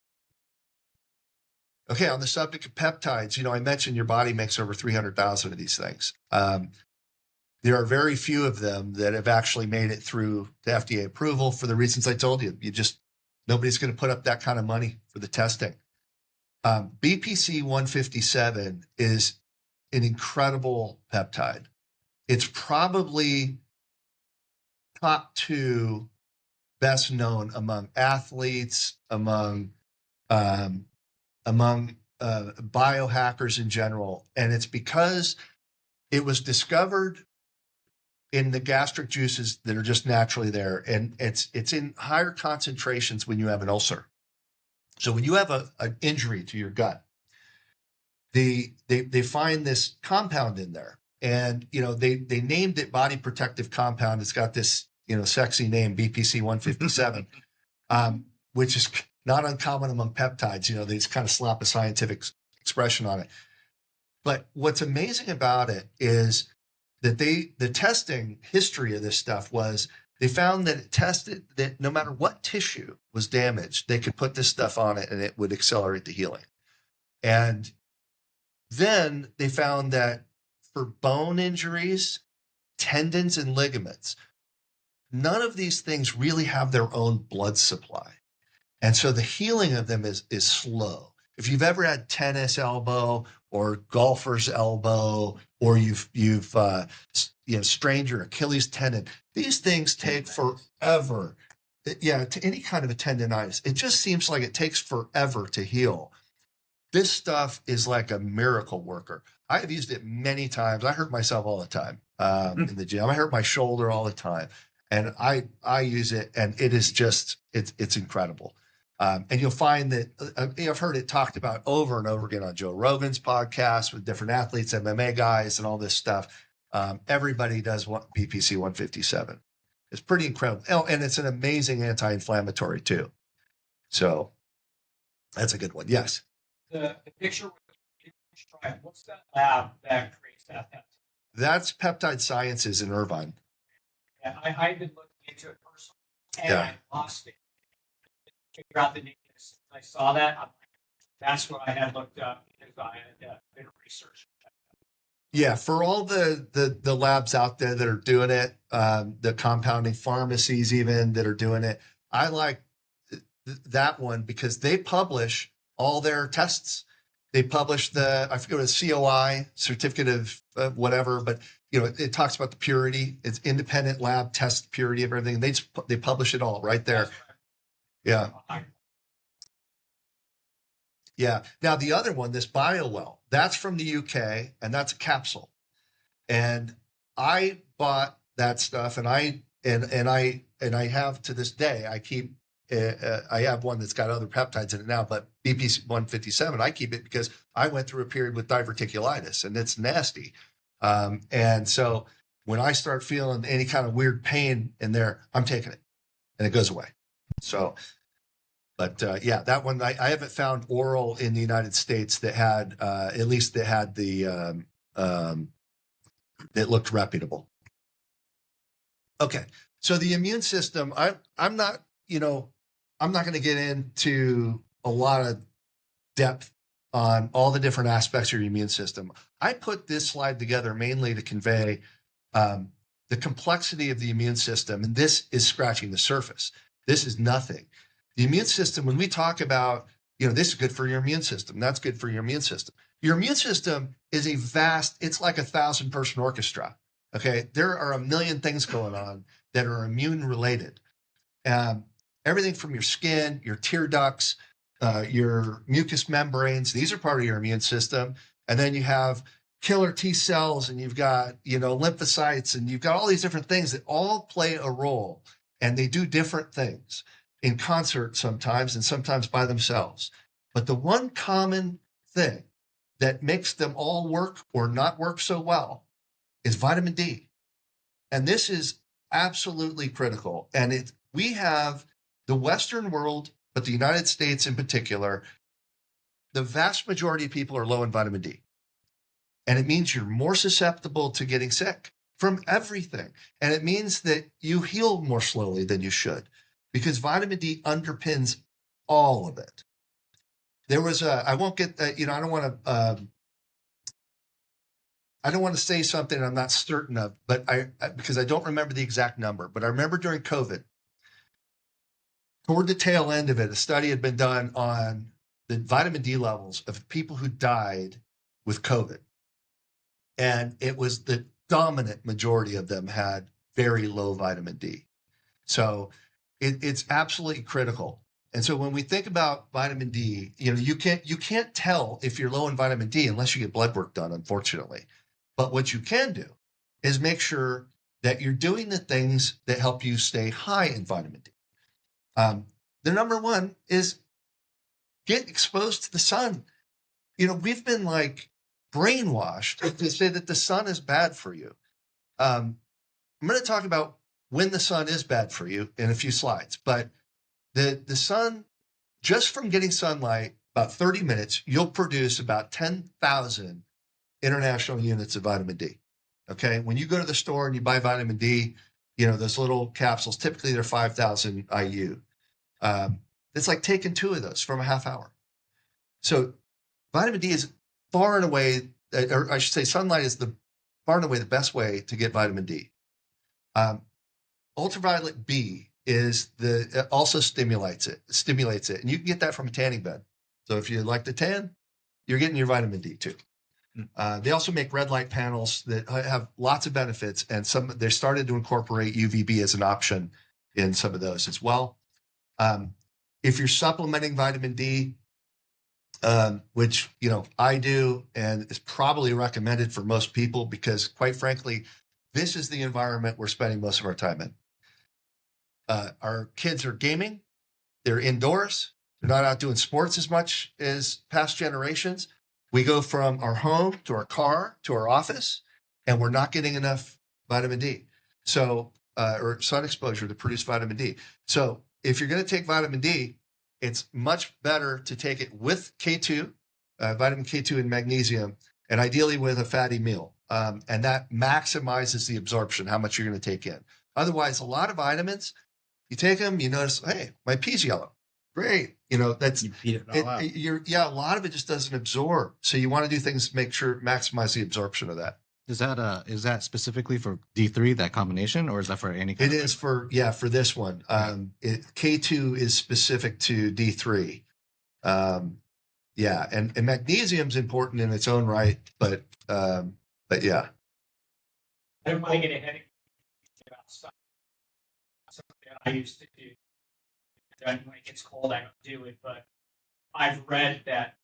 Okay, on the subject of peptides, I mentioned your body makes over 300,000 of these things. There are very few of them that have actually made it through the FDA approval for the reasons I told you. Nobody's going to put up that kind of money for the testing. BPC 157 is an incredible peptide. It's probably top 2 best known among athletes, among biohackers in general. And it's because it was discovered in the gastric juices that are just naturally there. And it's in higher concentrations when you have an ulcer. So when you have an injury to your gut, they find this compound in there. And, they named it body protective compound. It's got this, sexy name, BPC 157, which is not uncommon among peptides. They just kind of slap a scientific expression on it. But what's amazing about it is that the testing history of this stuff was they found that it tested that no matter what tissue was damaged, they could put this stuff on it and it would accelerate the healing. And then they found that for bone injuries, tendons, and ligaments, none of these things really have their own blood supply. And so the healing of them is slow. If you've ever had tennis elbow or golfer's elbow, or you've strained your Achilles tendon, these things take forever. Yeah, to any kind of a tendonitis, it just seems like it takes forever to heal. This stuff is like a miracle worker. I have used it many times. I hurt myself all the time in the gym. I hurt my shoulder all the time, and I use it, and it is just it's incredible. And you'll find that I've heard it talked about over and over again on Joe Rogan's podcast with different athletes, MMA guys, and all this stuff. Everybody does want BPC 157. It's pretty incredible. Oh, and it's an amazing anti-inflammatory too. So that's a good one. Yes. The picture with you try it. What's that lab that creates that peptide? That's Peptide Sciences in Irvine. Yeah, I've been looking into it personally, and Yeah. I lost it. Figure out the name. I saw that. That's what I had looked up because I had been researching. Yeah, for all the labs out there that are doing it, the compounding pharmacies even that are doing it, I like that one because they publish all their tests. They publish I forget what it's COI, certificate of whatever, but it talks about the purity. It's independent lab test purity of everything. They publish it all right there. Yeah. Yeah. Now the other one, this BioWell, that's from the UK, and that's a capsule. And I bought that stuff, and I have to this day. I keep. I have one that's got other peptides in it now, but BP 157. I keep it because I went through a period with diverticulitis, and it's nasty. And so when I start feeling any kind of weird pain in there, I'm taking it, and it goes away. So. But yeah, that one I haven't found oral in the United States that had at least that had the that looked reputable. Okay, so the immune system, I'm not I'm not going to get into a lot of depth on all the different aspects of your immune system. I put this slide together mainly to convey the complexity of the immune system, and this is scratching the surface. This is nothing. The immune system, when we talk about, this is good for your immune system, that's good for your immune system. Your immune system is a vast, it's like a 1,000-person orchestra. Okay. There are a million things going on that are immune related. Everything from your skin, your tear ducts, your mucous membranes, these are part of your immune system. And then you have killer T cells, and you've got, lymphocytes, and you've got all these different things that all play a role, and they do different things in concert sometimes, and sometimes by themselves. But the one common thing that makes them all work or not work so well is vitamin D. And this is absolutely critical. And we have the Western world, but the United States in particular, the vast majority of people are low in vitamin D. And it means you're more susceptible to getting sick from everything. And it means that you heal more slowly than you should, because vitamin D underpins all of it. There was I won't get, I don't want to say something I'm not certain of, but because I don't remember the exact number, but I remember during COVID, toward the tail end of it, a study had been done on the vitamin D levels of people who died with COVID. And it was the dominant majority of them had very low vitamin D. So it's absolutely critical. And so when we think about vitamin D, you can't tell if you're low in vitamin D unless you get blood work done, unfortunately. But what you can do is make sure that you're doing the things that help you stay high in vitamin D. The number one is get exposed to the sun. We've been like brainwashed to say that the sun is bad for you. I'm going to talk about when the sun is bad for you in a few slides, but the sun, just from getting sunlight, about 30 minutes, you'll produce about 10,000 international units of vitamin D. Okay. When you go to the store and you buy vitamin D, those little capsules, typically they're 5,000 IU. It's like taking 2 of those from a half hour. So vitamin D is far and away, or I should say sunlight is far and away the best way to get vitamin D. Ultraviolet B also stimulates it, and you can get that from a tanning bed. So if you like to tan, you're getting your vitamin D too. They also make red light panels that have lots of benefits, and they started to incorporate UVB as an option in some of those as well. If you're supplementing vitamin D, which I do, and is probably recommended for most people, because quite frankly, this is the environment we're spending most of our time in. Our kids are gaming, they're indoors, they're not out doing sports as much as past generations. We go from our home to our car to our office, and we're not getting enough vitamin D. So, or sun exposure to produce vitamin D. So if you're going to take vitamin D, it's much better to take it with K2, vitamin K2 and magnesium, and ideally with a fatty meal. And that maximizes the absorption, how much you're going to take in. Otherwise, a lot of vitamins, you take them, you notice, hey, my pee's yellow. Great. That's You feed it all out. a lot of it just doesn't absorb. So you want to do things to maximize the absorption of that. Is that specifically for D3, that combination, or is that for any kind It of is for this one. K2 is specific to D3. And magnesium's important in its own right, but yeah. I don't want to get ahead about stuff. Something I used to do. When it gets cold, I don't do it, but I've read that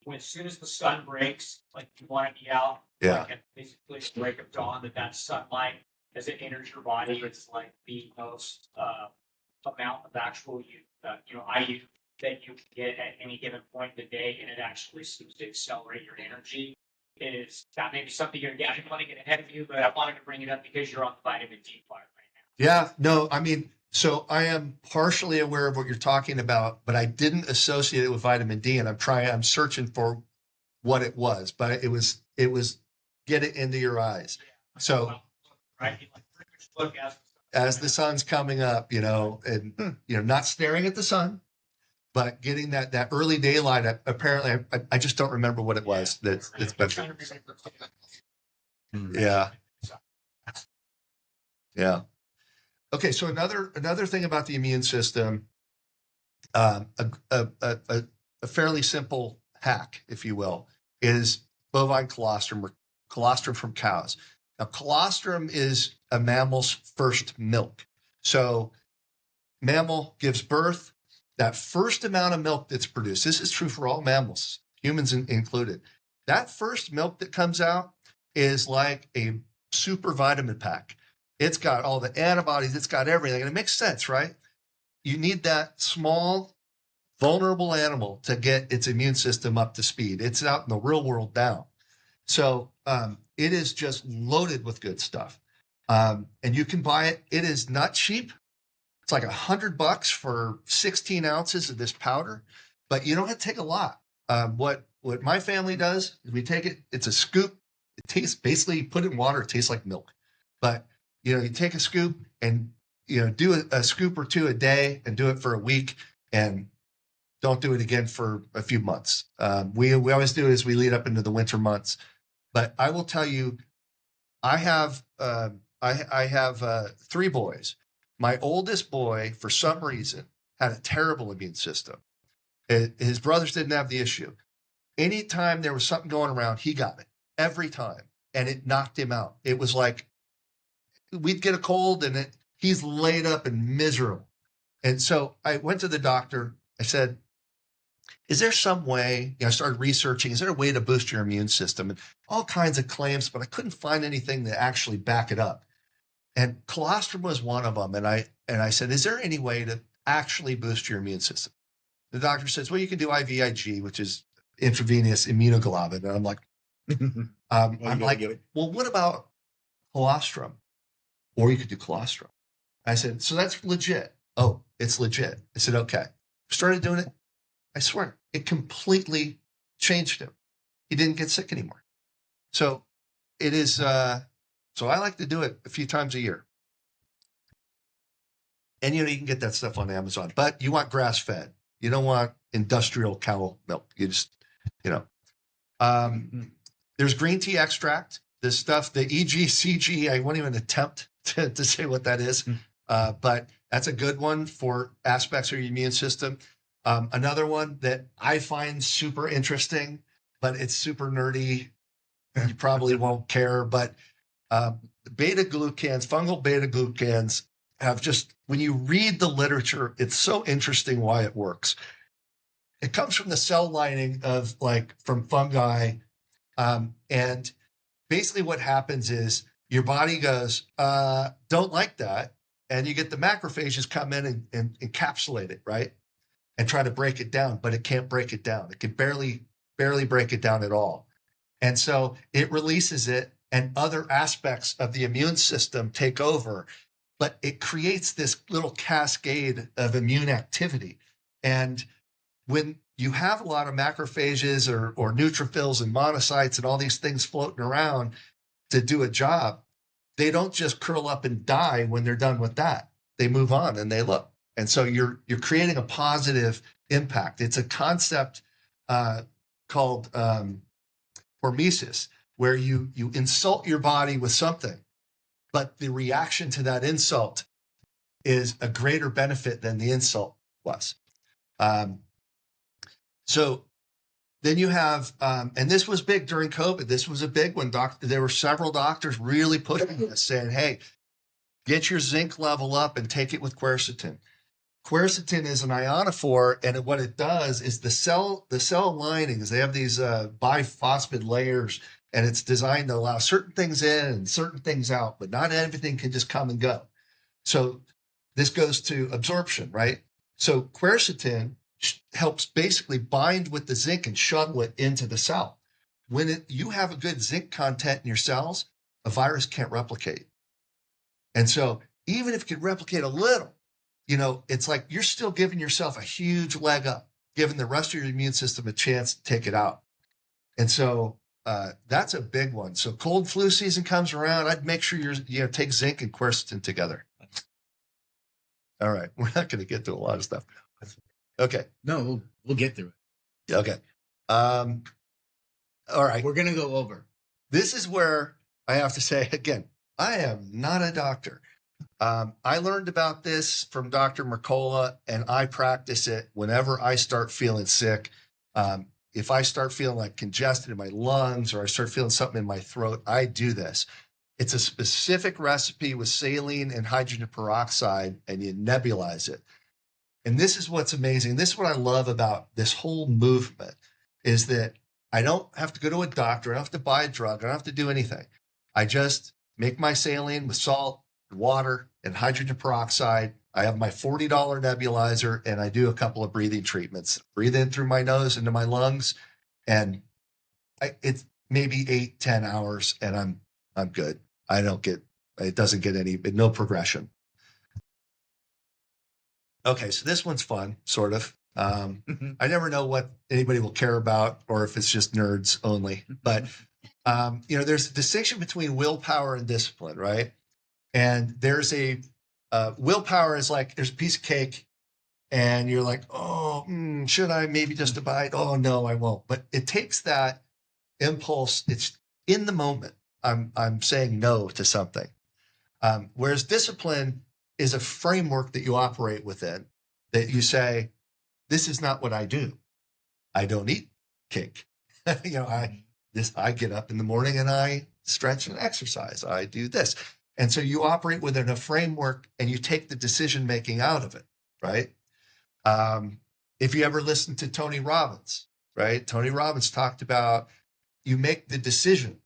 when as soon as the sun breaks, like you want to be out, Yeah. like at basically the break of dawn, that sunlight as it enters your body, it's like the most amount of actual IU that you can get at any given point in the day, and it actually seems to accelerate your energy. That may be something you're getting. I didn't want to get ahead of you, but I wanted to bring it up because you're on the vitamin D part right now. Yeah, no, I mean, so I am partially aware of what you're talking about, but I didn't associate it with vitamin D, and I'm searching for what it was, but it was get it into your eyes. So right, you like pretty much look as the sun's coming up, and not staring at the sun, but getting that early daylight. Apparently, I just don't remember what it was. That's been. Yeah. Yeah. Okay, so another thing about the immune system, a fairly simple hack, if you will, is bovine colostrum or colostrum from cows. Now, colostrum is a mammal's first milk. So mammal gives birth. That first amount of milk that's produced, this is true for all mammals, humans included. That first milk that comes out is like a super vitamin pack. It's got all the antibodies, it's got everything, and it makes sense, right? You need that small, vulnerable animal to get its immune system up to speed. It's out in the real world now. So it is just loaded with good stuff. And you can buy it. It is not cheap. It's like $100 for 16 ounces of this powder, but you don't have to take a lot. What my family does is we take it, it's a scoop. It tastes, basically, you put it in water, it tastes like milk. But, you take a scoop and, do a scoop or two a day and do it for a week, and don't do it again for a few months. We always do it as we lead up into the winter months. But I will tell you, I have 3 boys. My oldest boy, for some reason, had a terrible immune system. His brothers didn't have the issue. Anytime there was something going around, he got it every time, and it knocked him out. It was like we'd get a cold, and he's laid up and miserable. And so I went to the doctor. I said, is there some way, I started researching, is there a way to boost your immune system? And all kinds of claims, but I couldn't find anything to actually back it up. And colostrum was one of them. And I said, is there any way to actually boost your immune system? The doctor says, well, you can do IVIG, which is intravenous immunoglobulin. And I'm like, well, what about colostrum? Or you could do colostrum. I said, so that's legit. Oh, it's legit. I said, okay. Started doing it. I swear, it completely changed him. He didn't get sick anymore. So it is, so I like to do it a few times a year. And, you can get that stuff on Amazon, but you want grass-fed. You don't want industrial cow milk. You just, there's green tea extract, this stuff, the EGCG, I won't even attempt to say what that is, but that's a good one for aspects of your immune system. Another one that I find super interesting, but it's super nerdy. You probably won't care, but beta-glucans, fungal beta-glucans have just, when you read the literature, it's so interesting why it works. It comes from the cell lining of from fungi. And basically what happens is your body goes, don't like that. And you get the macrophages come in and encapsulate it, right? And try to break it down, but it can't break it down. It can barely break it down at all. And so it releases it, and other aspects of the immune system take over, but it creates this little cascade of immune activity. And when you have a lot of macrophages or neutrophils and monocytes and all these things floating around to do a job, they don't just curl up and die when they're done with that. They move on and they look. And so you're creating a positive impact. It's a concept called hormesis, where you insult your body with something, but the reaction to that insult is a greater benefit than the insult was. So then you have, and this was big during COVID. This was a big one. There were several doctors really pushing this, saying, hey, get your zinc level up and take it with quercetin. quercetin is an ionophore, and what it does is the cell linings, they have these biphosphate layers, and it's designed to allow certain things in and certain things out, but not everything can just come and go. So this goes to absorption, right? So quercetin helps basically bind with the zinc and shuttle it into the cell. When you have a good zinc content in your cells, a virus can't replicate. And so even if it can replicate a little, it's like you're still giving yourself a huge leg up, giving the rest of your immune system a chance to take it out. And so that's a big one. So cold flu season comes around, I'd make sure take zinc and quercetin together. All right. We're not going to get to a lot of stuff. Okay. No, we'll get through it. Okay. All right. We're going to go over. This is where I have to say, again, I am not a doctor. I learned about this from Dr. Mercola, and I practice it whenever I start feeling sick. If I start feeling like congested in my lungs or I start feeling something in my throat, I do this. It's a specific recipe with saline and hydrogen peroxide, and you nebulize it. And this is what's amazing. This is what I love about this whole movement, is that I don't have to go to a doctor. I don't have to buy a drug. I don't have to do anything. I just make my saline with salt, water, and hydrogen peroxide. I have my $40 nebulizer, and I do a couple of breathing treatments. Breathe in through my nose into my lungs, and it's maybe 8-10 hours, and I'm good. It doesn't get no progression. Okay, so this one's fun, sort of. I never know what anybody will care about or if it's just nerds only. But, there's a distinction between willpower and discipline, right? And there's willpower is like, there's a piece of cake and you're like, should I maybe just a bite? Oh, no, I won't. But it takes that impulse. It's in the moment. I'm saying no to something. Whereas discipline is a framework that you operate within, that you say, this is not what I do. I don't eat cake. I get up in the morning and I stretch and exercise. I do this. And so you operate within a framework and you take the decision-making out of it, right? If you ever listen to Tony Robbins, right? Tony Robbins talked about you make the decision.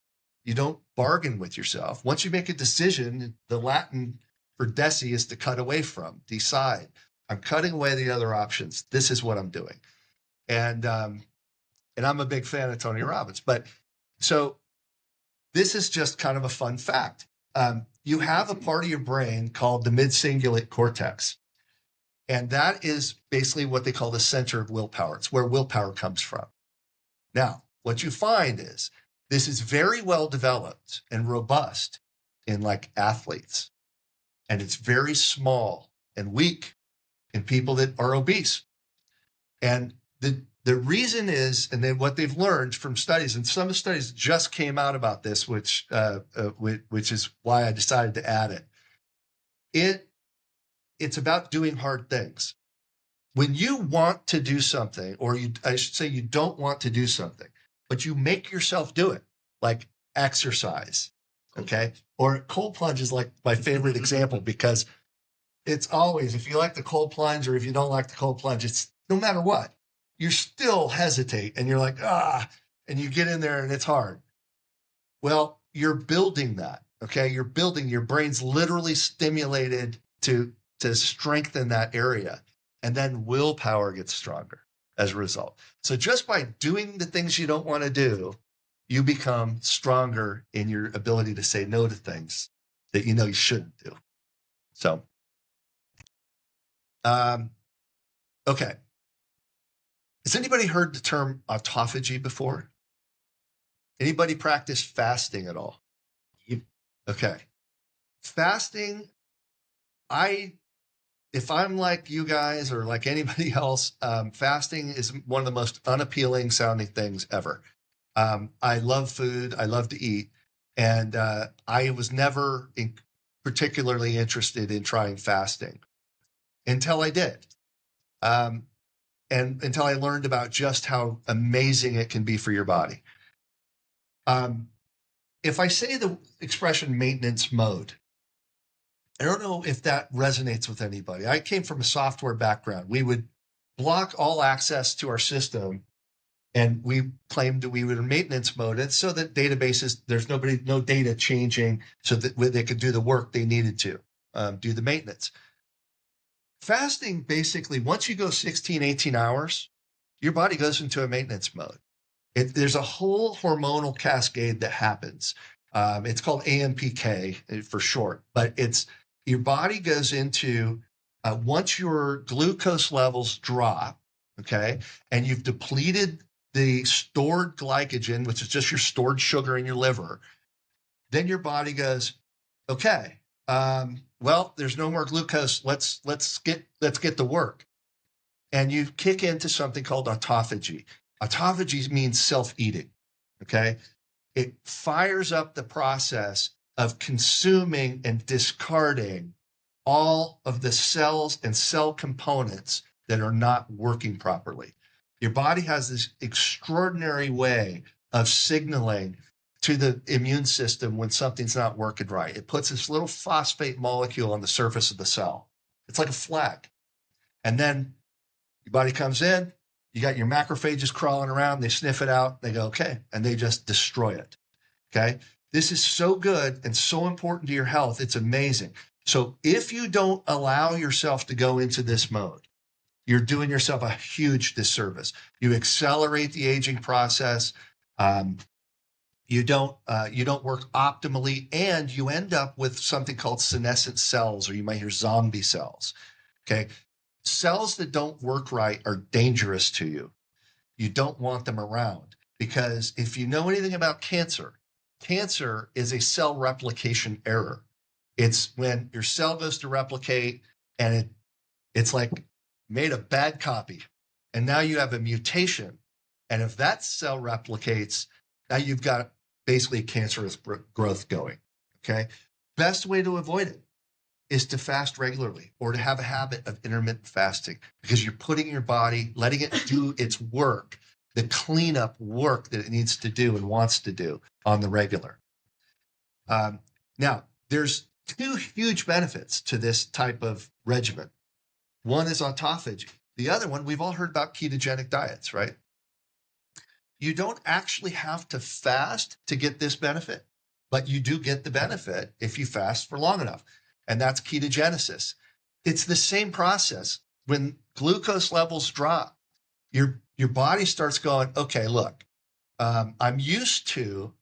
You don't bargain with yourself. Once you make a decision, the Latin for deci is to cut away from, decide. I'm cutting away the other options. This is what I'm doing. And I'm a big fan of Tony Robbins. But so this is just kind of a fun fact. You have a part of your brain called the mid-cingulate cortex. And that is basically what they call the center of willpower. It's where willpower comes from. Now, what you find is this is very well developed and robust in like athletes. And it's very small and weak in people that are obese. And the reason is, and then what they've learned from studies, and some of the studies just came out about this, which is why I decided to add it. It's about doing hard things. When you want to do something, or I should say you don't want to do something, but you make yourself do it, like exercise, okay? Or cold plunge is like my favorite example, because it's always, if you like the cold plunge or if you don't like the cold plunge, it's no matter what, you still hesitate and you're like, and you get in there and it's hard. Well, you're building that, okay? You're building, your brain's literally stimulated to strengthen that area. And then willpower gets stronger as a result. So just by doing the things you don't want to do, you become stronger in your ability to say no to things that you know you shouldn't do. So, okay. Has anybody heard the term autophagy before? Anybody practice fasting at all? Okay. Fasting, if I'm like you guys or like anybody else, fasting is one of the most unappealing sounding things ever. I love food. I love to eat. And I was never particularly interested in trying fasting until I did. And until I learned about just how amazing it can be for your body. If I say the expression maintenance mode, I don't know if that resonates with anybody. I came from a software background. We would block all access to our system, and we claimed that we were in maintenance mode. And so that databases, there's no data changing, so that they could do the work they needed to do the maintenance. Fasting, basically, once you go 16, 18 hours, your body goes into a maintenance mode. There's a whole hormonal cascade that happens. It's called AMPK for short, but your body goes into, once your glucose levels drop, okay, and you've depleted the stored glycogen, which is just your stored sugar in your liver, then your body goes, okay, well, there's no more glucose. Let's get to work. And you kick into something called autophagy. Autophagy means self-eating, okay? It fires up the process of consuming and discarding all of the cells and cell components that are not working properly. Your body has this extraordinary way of signaling to the immune system when something's not working right. It puts this little phosphate molecule on the surface of the cell. It's like a flag. And then your body comes in, you got your macrophages crawling around, they sniff it out, they go, okay, and they just destroy it, okay? This is so good and so important to your health, it's amazing. So if you don't allow yourself to go into this mode, you're doing yourself a huge disservice. You accelerate the aging process. You don't work optimally, and you end up with something called senescent cells, or you might hear zombie cells. Okay, cells that don't work right are dangerous to you. You don't want them around, because if you know anything about cancer, cancer is a cell replication error. It's when your cell goes to replicate, and it's like made a bad copy, and now you have a mutation. And if that cell replicates, now you've got basically cancerous growth going, okay? Best way to avoid it is to fast regularly, or to have a habit of intermittent fasting, because you're putting your body, letting it do its work, the cleanup work that it needs to do and wants to do on the regular. Now, there's two huge benefits to this type of regimen. One is autophagy. The other one, we've all heard about ketogenic diets, right? You don't actually have to fast to get this benefit, but you do get the benefit if you fast for long enough. And that's ketogenesis. It's the same process. When glucose levels drop, your body starts going, okay, look, I'm used to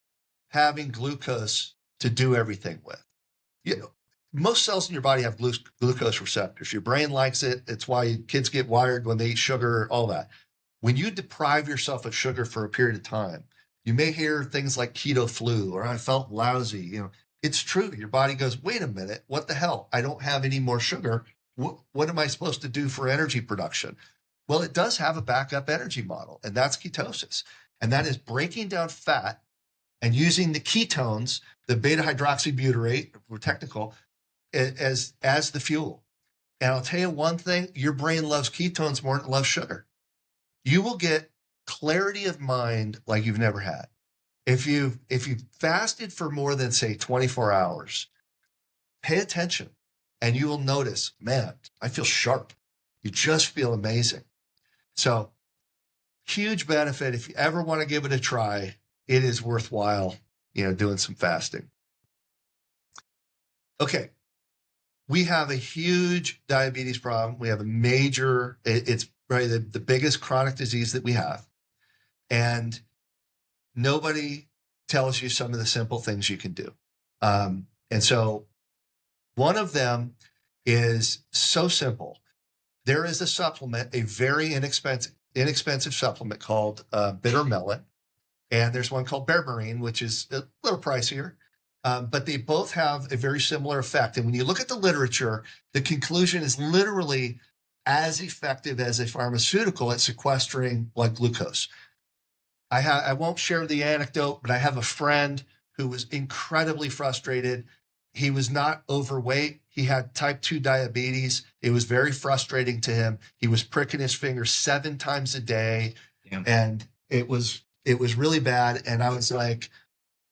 having glucose to do everything with. Most cells in your body have glucose receptors. Your brain likes it. It's why kids get wired when they eat sugar, all that. When you deprive yourself of sugar for a period of time, you may hear things like keto flu, or I felt lousy. It's true. Your body goes, wait a minute, what the hell? I don't have any more sugar. What am I supposed to do for energy production? Well, it does have a backup energy model, and that's ketosis. And that is breaking down fat and using the ketones, the beta hydroxybutyrate, we're technical, as the fuel. And I'll tell you one thing, your brain loves ketones more than it loves sugar. You will get clarity of mind like you've never had. If you've fasted for more than, say, 24 hours, pay attention, and you will notice, man, I feel sharp. You just feel amazing. So huge benefit. If you ever want to give it a try, it is worthwhile, doing some fasting. Okay. We have a huge diabetes problem. We have a major, it's probably the biggest chronic disease that we have. And nobody tells you some of the simple things you can do. And so one of them is so simple. There is a supplement, a very inexpensive supplement called bitter melon. And there's one called berberine, which is a little pricier. But they both have a very similar effect. And when you look at the literature, the conclusion is literally as effective as a pharmaceutical at sequestering blood glucose. I won't share the anecdote, but I have a friend who was incredibly frustrated. He was not overweight. He had type 2 diabetes. It was very frustrating to him. He was pricking his finger 7 times a day. Damn. And it was really bad. And I was like,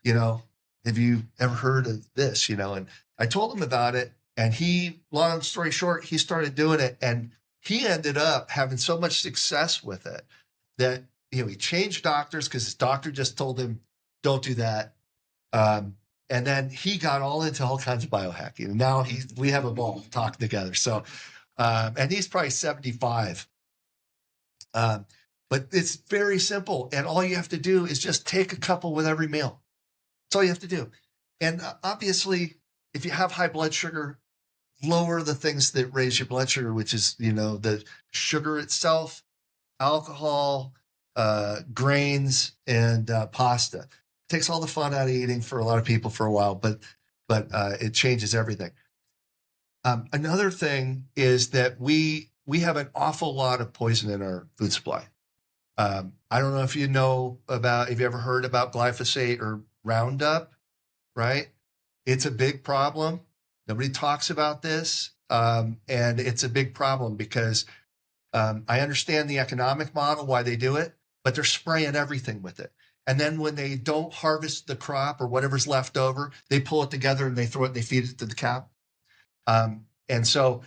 have you ever heard of this? And I told him about it. And he, long story short, he started doing it, and he ended up having so much success with it that, you know, he changed doctors because his doctor just told him, don't do that. And then he got all into all kinds of biohacking. And now we have a ball talking together. So, and he's probably 75. But it's very simple. And all you have to do is just take a couple with every meal. That's all you have to do. And obviously, if you have high blood sugar, lower the things that raise your blood sugar, which is, you know, the sugar itself, alcohol, grains, and pasta. It takes all the fun out of eating for a lot of people for a while, but it changes everything. Another thing is that we have an awful lot of poison in our food supply. I don't know if you know about, have you ever heard about glyphosate or Roundup, right? It's a big problem. Nobody talks about this. And it's a big problem because I understand the economic model, why they do it, but they're spraying everything with it. And then when they don't harvest the crop or whatever's left over, they pull it together and they throw it and they feed it to the cow. And so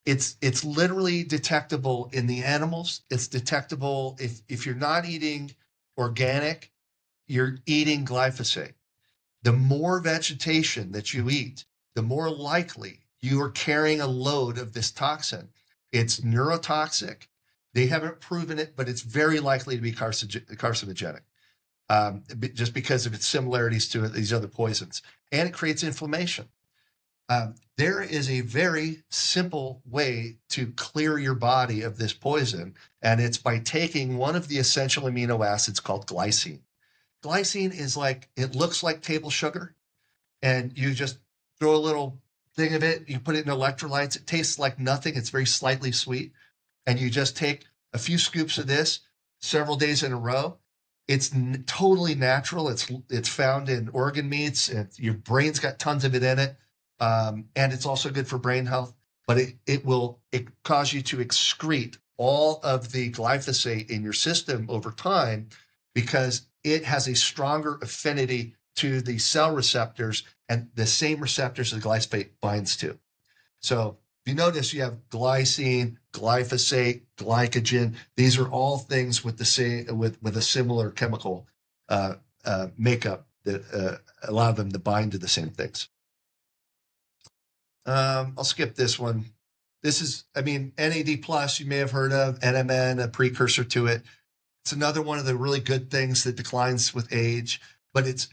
it's literally detectable in the animals. It's detectable if you're not eating organic, you're eating glyphosate. The more vegetation that you eat, the more likely you are carrying a load of this toxin. It's neurotoxic. They haven't proven it, but it's very likely to be carcinogenic, just because of its similarities to these other poisons. And it creates inflammation. There is a very simple way to clear your body of this poison, and it's by taking one of the essential amino acids called glycine. Glycine is like, it looks like table sugar, and you just throw a little thing of it, you put it in electrolytes, it tastes like nothing, it's very slightly sweet, and you just take a few scoops of this several days in a row. It's totally natural. It's found in organ meats, and your brain's got tons of it in it, and it's also good for brain health, but it will cause you to excrete all of the glyphosate in your system over time because it has a stronger affinity to the cell receptors and the same receptors that glyphosate binds to. So if you notice, you have glycine, glyphosate, glycogen. These are all things with the same with a similar chemical makeup that allow them to bind to the same things. I'll skip this one. This is, I mean, NAD plus, you may have heard of, NMN, a precursor to it. It's another one of the really good things that declines with age, but it's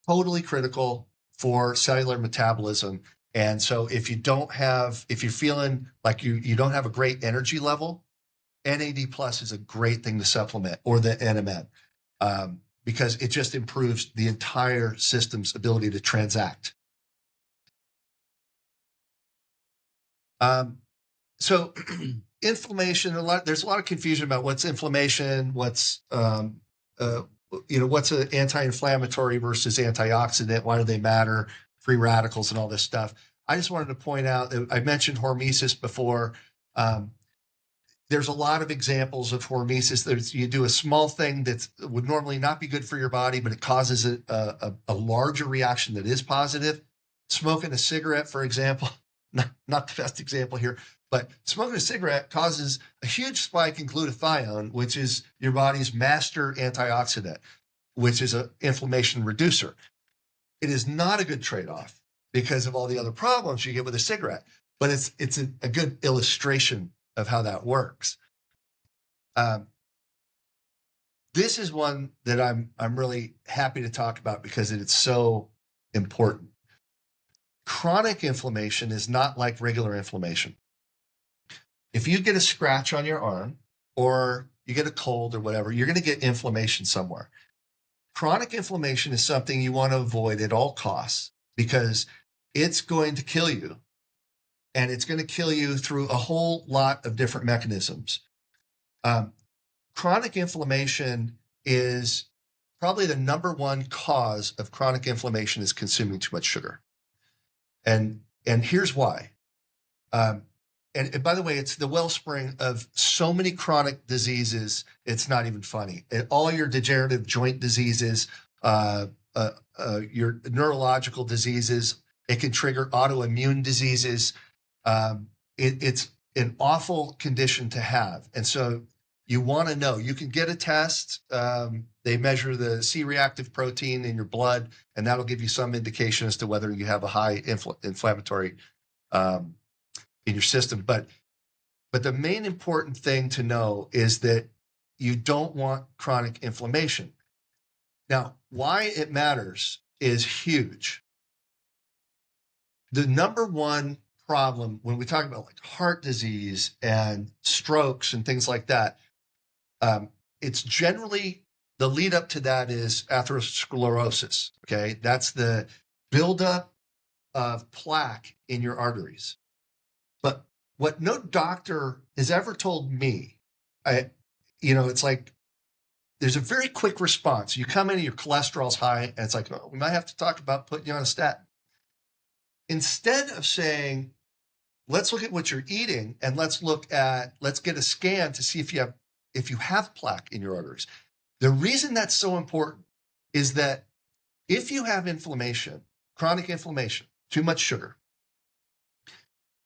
totally critical for cellular metabolism. And so if you're feeling like you don't have a great energy level, NAD plus is a great thing to supplement, or the NMN, because it just improves the entire system's ability to transact. So inflammation, there's a lot of confusion about what's inflammation, what's what's an anti-inflammatory versus antioxidant, why do they matter, free radicals and all this stuff. I just wanted to point out that I mentioned hormesis before. There's a lot of examples of hormesis. You do a small thing that would normally not be good for your body, but it causes a larger reaction that is positive. Smoking a cigarette, for example, not the best example here, but smoking a cigarette causes a huge spike in glutathione, which is your body's master antioxidant, which is an inflammation reducer. It is not a good trade-off because of all the other problems you get with a cigarette, but it's a good illustration of how that works. This is one that I'm really happy to talk about because it's so important. Chronic inflammation is not like regular inflammation. If you get a scratch on your arm or you get a cold or whatever, you're going to get inflammation somewhere. Chronic inflammation is something you want to avoid at all costs because it's going to kill you, and it's going to kill you through a whole lot of different mechanisms. Chronic inflammation is probably the number one cause of chronic inflammation is consuming too much sugar. And here's why. And by the way, it's the wellspring of so many chronic diseases, it's not even funny. All your degenerative joint diseases, your neurological diseases, It can trigger autoimmune diseases. It's an awful condition to have. And so you want to know, you can get a test. They measure the C-reactive protein in your blood, and that'll give you some indication as to whether you have a high inflammatory in your system. But the main important thing to know is that you don't want chronic inflammation. Now, why it matters is huge. The number one problem when we talk about like heart disease and strokes and things like that, it's generally the lead up to that is atherosclerosis. Okay, that's the buildup of plaque in your arteries. But what no doctor has ever told me, it's like there's a very quick response. You come in and your cholesterol's high, and it's like, oh, we might have to talk about putting you on a statin. Instead of saying, let's look at what you're eating and let's get a scan to see if you have plaque in your arteries. The reason that's so important is that if you have inflammation, chronic inflammation, too much sugar,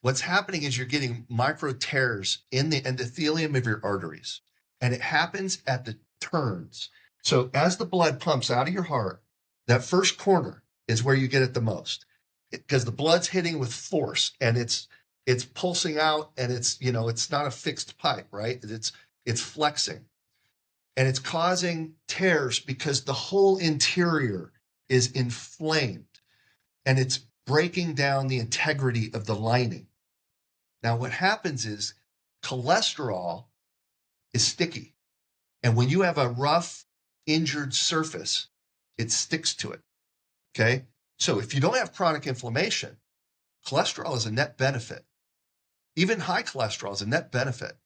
what's happening is you're getting micro tears in the endothelium of your arteries, and it happens at the turns. So as the blood pumps out of your heart, that first corner is where you get it the most, because the blood's hitting with force and it's pulsing out, and it's not a fixed pipe, right? It's flexing, and it's causing tears because the whole interior is inflamed, and it's breaking down the integrity of the lining. Now, what happens is cholesterol is sticky, and when you have a rough, injured surface, it sticks to it. Okay, so if you don't have chronic inflammation, cholesterol is a net benefit. Even high cholesterol is a net benefit.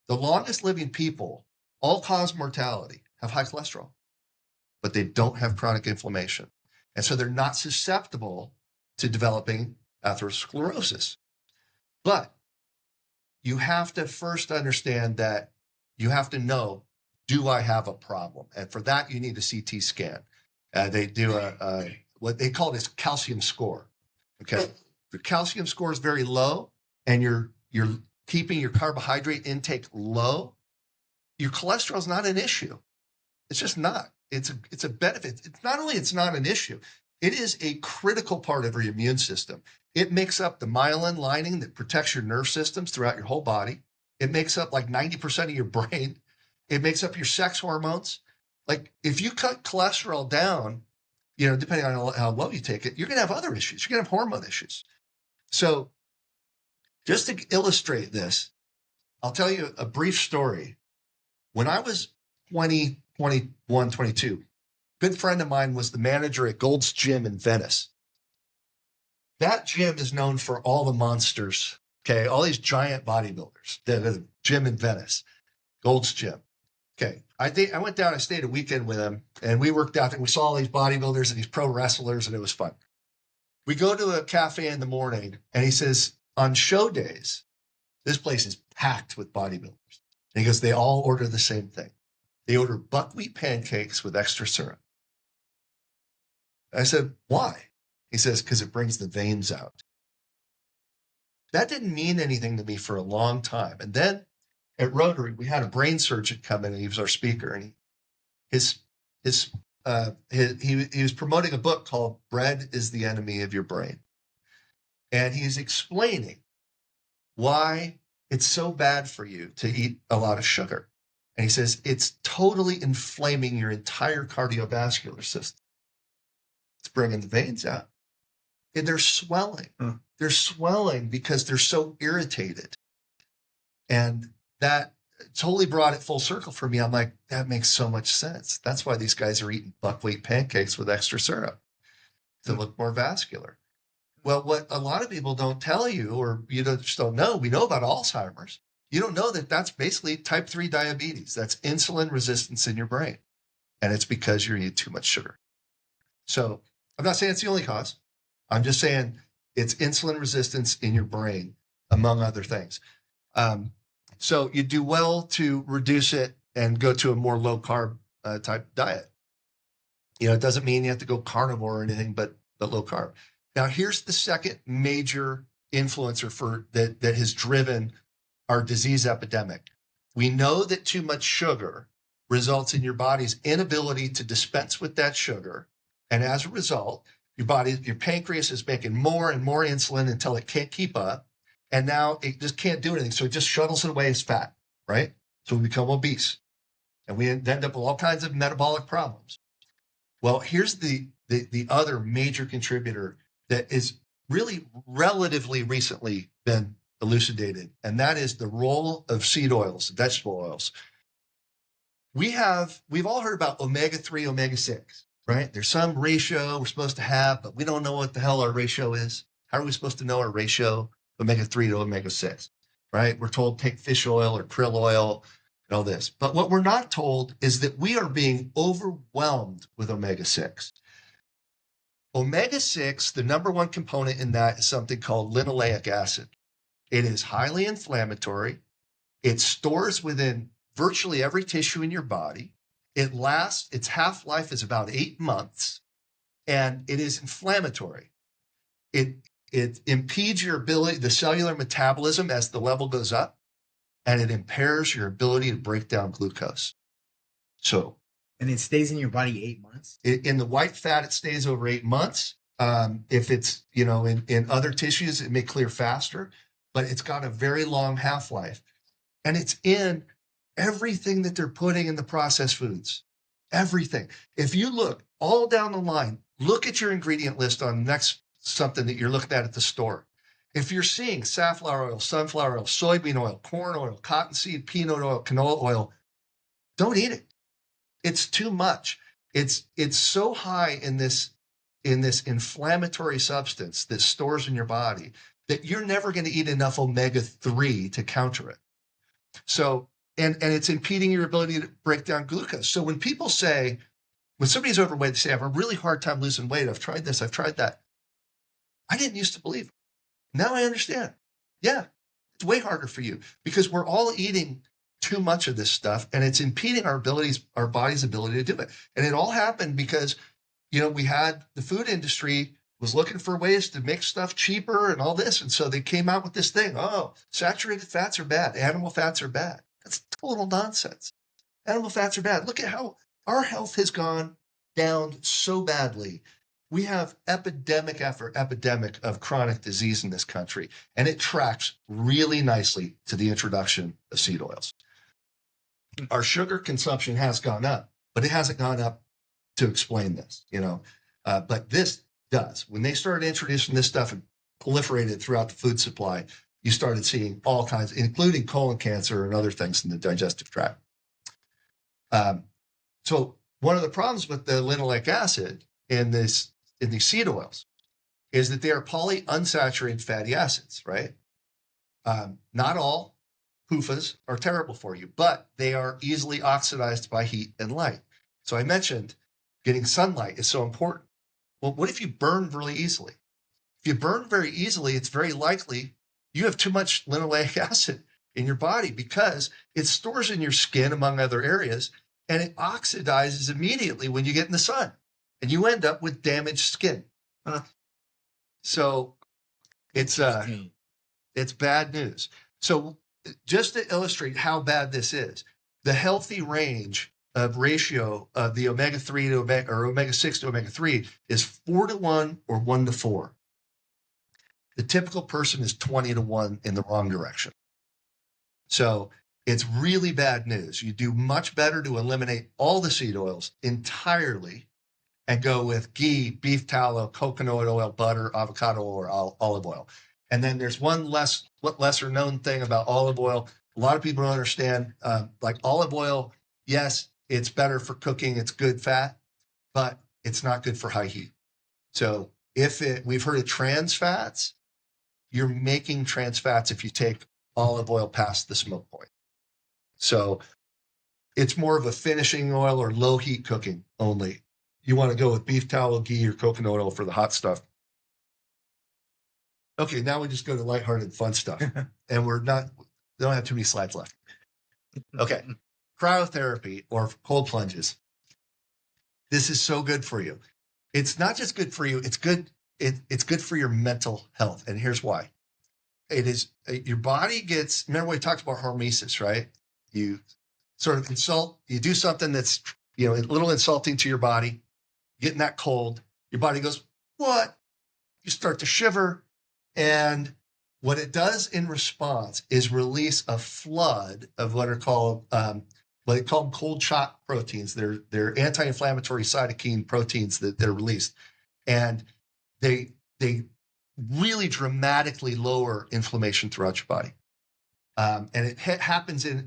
The longest living people, all-cause mortality, have high cholesterol, but they don't have chronic inflammation. And so they're not susceptible to developing atherosclerosis. But you have to first understand that you have to know, do I have a problem? And for that, you need a CT scan. They do what they call this calcium score. Okay, if your calcium score is very low and you're keeping your carbohydrate intake low, your cholesterol is not an issue. It's just not. It's a benefit. It's not an issue. It is a critical part of your immune system. It makes up the myelin lining that protects your nerve systems throughout your whole body. It makes up like 90% of your brain. It makes up your sex hormones. Like if you cut cholesterol down, depending on how low you take it, you're going to have other issues. You're going to have hormone issues. So just to illustrate this, I'll tell you a brief story. When I was 20, 21, 22, a good friend of mine was the manager at Gold's Gym in Venice. That gym is known for all the monsters, okay? All these giant bodybuilders. The gym in Venice, Gold's Gym. Okay, I went down, I stayed a weekend with him, and we worked out, and we saw all these bodybuilders and these pro wrestlers, and it was fun. We go to a cafe in the morning, and he says, on show days, this place is packed with bodybuilders. And he goes, they all order the same thing. They order buckwheat pancakes with extra syrup. I said, why? He says, because it brings the veins out. That didn't mean anything to me for a long time. And then at Rotary, we had a brain surgeon come in, and he was our speaker. And he was promoting a book called Bread is the Enemy of Your Brain. And he's explaining why it's so bad for you to eat a lot of sugar. And he says, it's totally inflaming your entire cardiovascular system. It's bringing the veins out. And they're swelling. They're swelling because they're so irritated. And that totally brought it full circle for me. I'm like, that makes so much sense. That's why these guys are eating buckwheat pancakes with extra syrup to look more vascular. Well, what a lot of people don't tell you, or just don't know, we know about Alzheimer's. You don't know that that's basically type 3 diabetes. That's insulin resistance in your brain. And it's because you're eating too much sugar. So I'm not saying it's the only cause. I'm just saying it's insulin resistance in your brain, among other things. So you do well to reduce it and go to a more low carb type diet. It doesn't mean you have to go carnivore or anything, but low carb. Now, here's the second major influencer that has driven our disease epidemic. We know that too much sugar results in your body's inability to dispense with that sugar. And as a result, your pancreas is making more and more insulin until it can't keep up. And now it just can't do anything. So it just shuttles it away as fat, right? So we become obese and we end up with all kinds of metabolic problems. Well, here's the other major contributor that is really relatively recently been elucidated, and that is the role of seed oils, vegetable oils. We've all heard about omega-3, omega-6, right? There's some ratio we're supposed to have, but we don't know what the hell our ratio is. How are we supposed to know our ratio, omega-3 to omega-6, right? We're told take fish oil or krill oil and all this. But what we're not told is that we are being overwhelmed with omega-6. Omega-6, the number one component in that is something called linoleic acid. It is highly inflammatory. It stores within virtually every tissue in your body. Its half-life is about 8 months, and it is inflammatory. It impedes your ability, the cellular metabolism as the level goes up, and it impairs your ability to break down glucose. So, And it stays in your body 8 months. in the white fat, it stays over 8 months. If it's, in other tissues, it may clear faster, but it's got a very long half-life. And it's in everything that they're putting in the processed foods. Everything. If you look all down the line, look at your ingredient list on next something that you're looking at the store. If you're seeing safflower oil, sunflower oil, soybean oil, corn oil, cottonseed, peanut oil, canola oil, don't eat it. It's too much. It's so high in this inflammatory substance that stores in your body that you're never going to eat enough omega-3 to counter it. So, and it's impeding your ability to break down glucose. So when people say, when somebody's overweight, they say, I have a really hard time losing weight. I've tried this, I've tried that. I didn't used to believe it. Now I understand. Yeah, it's way harder for you because we're all eating too much of this stuff and it's impeding our body's ability to do it. And it all happened because, we had the food industry was looking for ways to make stuff cheaper and all this. And so they came out with this thing. Oh, saturated fats are bad. Animal fats are bad. That's total nonsense. Animal fats are bad. Look at how our health has gone down so badly. We have epidemic after epidemic of chronic disease in this country, and it tracks really nicely to the introduction of seed oils. Our sugar consumption has gone up, but it hasn't gone up to explain this, but this does. When they started introducing this stuff and proliferated throughout the food supply, you started seeing all kinds, including colon cancer and other things in the digestive tract. So one of the problems with the linoleic acid in these seed oils is that they are polyunsaturated fatty acids, right? Not all PUFAs are terrible for you, but they are easily oxidized by heat and light. So I mentioned getting sunlight is so important. Well, what if you burn really easily? If you burn very easily, it's very likely you have too much linoleic acid in your body because it stores in your skin, among other areas, and it oxidizes immediately when you get in the sun, and you end up with damaged skin. So it's bad news. So just to illustrate how bad this is, the healthy range of ratio of the omega-3 to omega-6 to omega-3 is 4-to-1 or 1-to-4. The typical person is 20-to-1 in the wrong direction. So it's really bad news. You do much better to eliminate all the seed oils entirely and go with ghee, beef tallow, coconut oil, butter, avocado oil, or olive oil. And then there's one lesser known thing about olive oil. A lot of people don't understand, like olive oil, yes, it's better for cooking. It's good fat, but it's not good for high heat. So we've heard of trans fats, you're making trans fats if you take olive oil past the smoke point. So it's more of a finishing oil or low heat cooking only. You want to go with beef tallow, ghee, or coconut oil for the hot stuff. Okay, now we just go to lighthearted fun stuff. And we don't have too many slides left. Okay, cryotherapy or cold plunges. This is so good for you. It's not just good for you, it's good it's good for your mental health. And here's why. It is your body gets, remember we talked about hormesis, right? You sort of you do something that's, a little insulting to your body, getting that cold, your body goes, what? You start to shiver. And what it does in response is release a flood of what are called, what they call cold shock proteins. They're anti-inflammatory cytokine proteins that are released. And they really dramatically lower inflammation throughout your body. And it happens in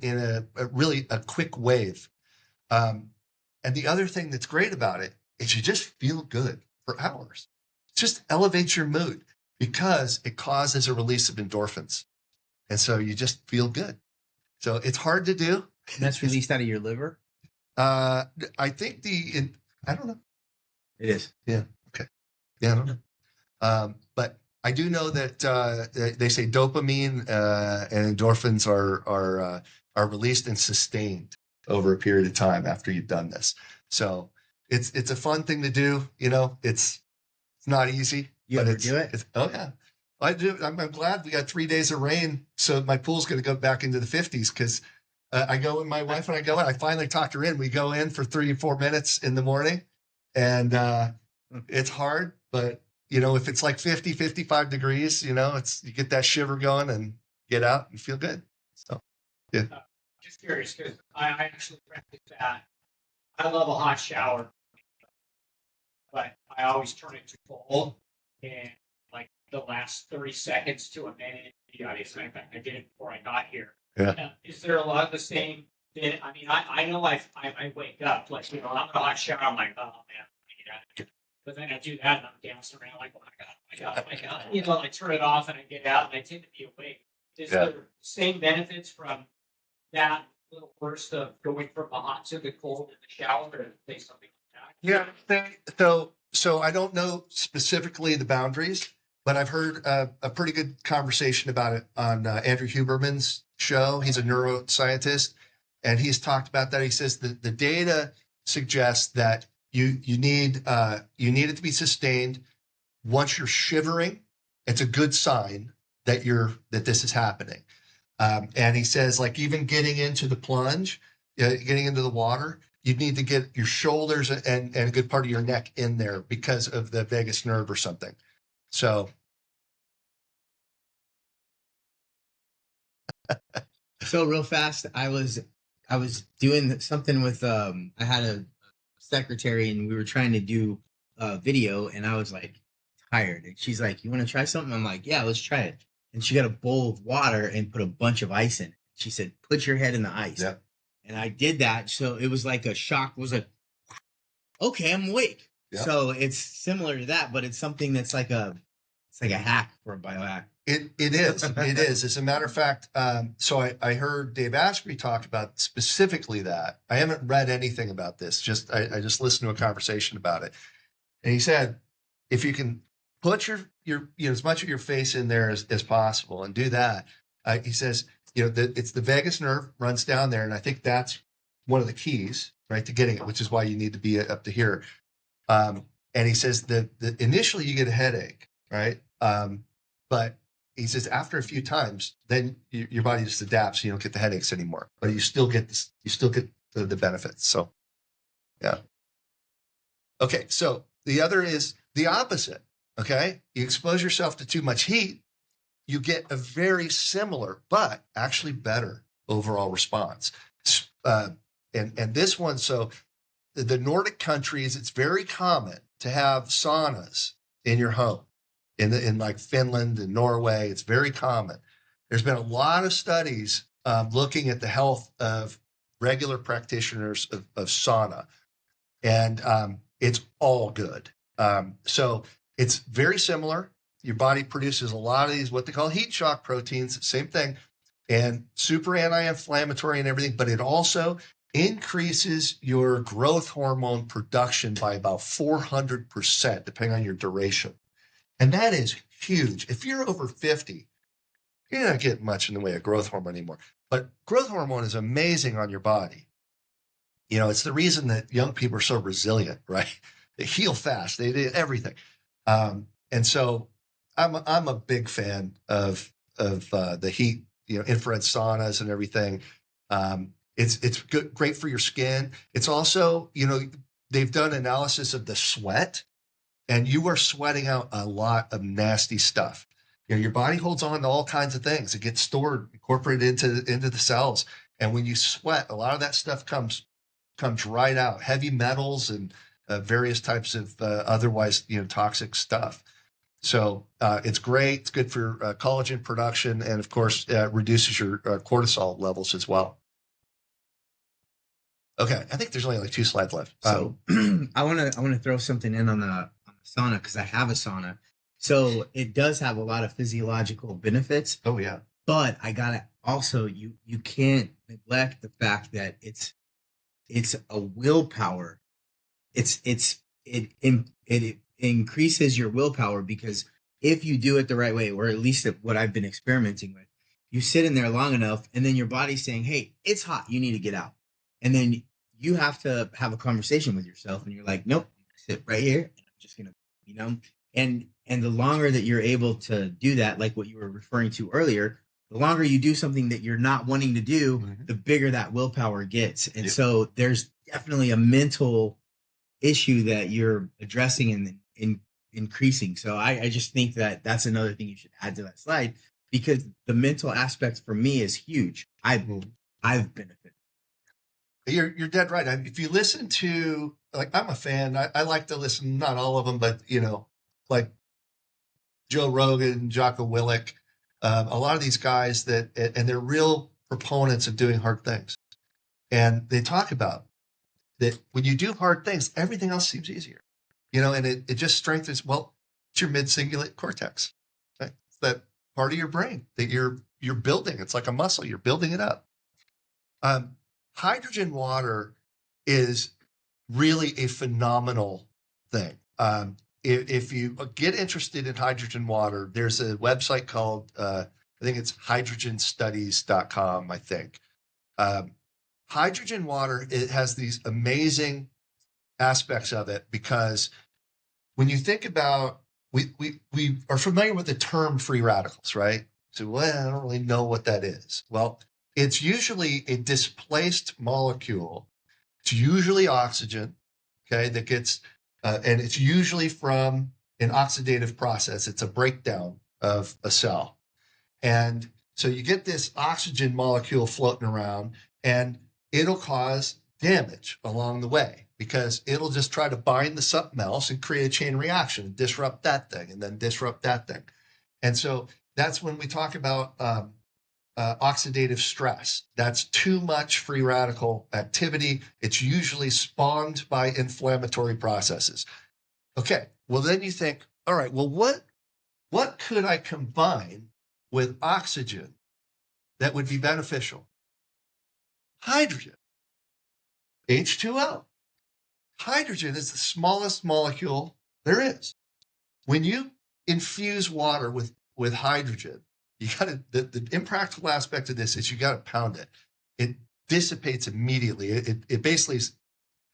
a really quick wave. And the other thing that's great about it is you just feel good for hours. It just elevates your mood because it causes a release of endorphins. And so you just feel good. So it's hard to do. And that's released out of your liver? I think I don't know. It is. Yeah. Okay. Yeah, I don't know. But I do know that they say dopamine and endorphins are released and sustained over a period of time after you've done this. So it's a fun thing to do. It's not easy. You but ever do it? Oh yeah, I do. I'm glad we got 3 days of rain, so my pool's going to go back into the 50s because I go with my wife and I go in. I finally talked her in. We go in for 3 or 4 minutes in the morning, and it's hard, but if it's like 50, 55 degrees, you get that shiver going and get out and feel good. So, yeah. Just curious because I actually practice that. I love a hot shower, but I always turn it to cold. And like the last 30 seconds to a minute, obviously, in fact, I did it before I got here. Yeah. Is there a lot of the same? I mean, I know I wake up like I'm in a hot shower. I'm like, oh man, I get out of here. But then I do that and I'm dancing around like, oh my god. I turn it off and I get out and I tend to be awake. Is there the same benefits from that little burst of going from the hot to the cold in the shower, or say something like that? Yeah. So I don't know specifically the boundaries, but I've heard a pretty good conversation about it on Andrew Huberman's show. He's a neuroscientist, and he's talked about that. He says that the data suggests that you need it to be sustained. Once you're shivering, it's a good sign that this is happening. And he says, like, even getting into the plunge, getting into the water, you need to get your shoulders and a good part of your neck in there because of the vagus nerve or something. So. So real fast, I was doing something with, I had a secretary and we were trying to do a video and I was like tired. And she's like, you want to try something? I'm like, yeah, let's try it. And she got a bowl of water and put a bunch of ice in it. She said, put your head in the ice. Yep. And I did that. So it was like a shock. It was like, okay, I'm awake. Yep. So it's similar to that, but it's something that's like a hack for a biohack. It is. It is. As a matter of fact, so I heard Dave Asprey talk about specifically that. I haven't read anything about this. I just listened to a conversation about it. And he said, if you can put your as much of your face in there as possible and do that, he says, it's the vagus nerve runs down there. And I think that's one of the keys, right, to getting it, which is why you need to be up to here. And he says that initially you get a headache, right? But he says after a few times, then your body just adapts. You don't get the headaches anymore, but you still get this. You still get the benefits. So, yeah. Okay, so the other is the opposite. Okay, you expose yourself to too much heat, you get a very similar but actually better overall response. And this one, so the Nordic countries, it's very common to have saunas in your home. In like Finland and Norway, it's very common. There's been a lot of studies looking at the health of regular practitioners of sauna, and it's all good. So it's very similar. Your body produces a lot of these, what they call heat shock proteins, same thing, and super anti-inflammatory and everything, but it also increases your growth hormone production by about 400%, depending on your duration. And that is huge. If you're over 50, you're not getting much in the way of growth hormone anymore. But growth hormone is amazing on your body. It's the reason that young people are so resilient, right? They heal fast. They do everything. And so I'm a big fan of the heat, infrared saunas and everything. It's good, great for your skin. It's also, they've done analysis of the sweat, and you are sweating out a lot of nasty stuff. Your body holds on to all kinds of things. It gets stored, incorporated into the cells. And when you sweat, a lot of that stuff comes right out. Heavy metals and various types of otherwise, toxic stuff. So it's great. It's good for collagen production, and of course, reduces your cortisol levels as well. Okay, I think there's only like 2 slides left. So I want to throw something in on the sauna, because I have a sauna. So it does have a lot of physiological benefits. Oh yeah. But I gotta also, you can't neglect the fact that it's a willpower. It increases your willpower, because if you do it the right way, or at least what I've been experimenting with, you sit in there long enough, and then your body's saying, "Hey, it's hot. You need to get out." And then you have to have a conversation with yourself, and you're like, "Nope, sit right here. And I'm just gonna, And the longer that you're able to do that, like what you were referring to earlier, the longer you do something that you're not wanting to do, the bigger that willpower gets. And so there's definitely a mental issue that you're addressing and increasing. So I just think that that's another thing you should add to that slide, because the mental aspect for me is huge. I've benefited. You're dead right. If you listen to, like, I'm a fan. I like to listen, not all of them, but like Joe Rogan, Jocko Willink, a lot of these guys and they're real proponents of doing hard things. And they talk about that when you do hard things, everything else seems easier, and it just strengthens, it's your mid-cingulate cortex. Right? It's that part of your brain that you're building. It's like a muscle. You're building it up. Hydrogen water is really a phenomenal thing. If you get interested in hydrogen water, there's a website called, I think it's hydrogenstudies.com, I think. Hydrogen water, it has these amazing aspects of it, because when you think about, we are familiar with the term free radicals, right? So, I don't really know what that is. Well, it's usually a displaced molecule. It's usually oxygen, okay, that gets, and it's usually from an oxidative process. It's a breakdown of a cell. And so you get this oxygen molecule floating around, and it'll cause damage along the way, because it'll just try to bind to something else and create a chain reaction and disrupt that thing, and then disrupt that thing. And so that's when we talk about oxidative stress. That's too much free radical activity. It's usually spawned by inflammatory processes. Okay, well then you think, all right, well what could I combine with oxygen that would be beneficial? Hydrogen, H2O. Hydrogen is the smallest molecule there is. When you infuse water with hydrogen, you got to, the impractical aspect of this is you got to pound it. It dissipates immediately. It basically is,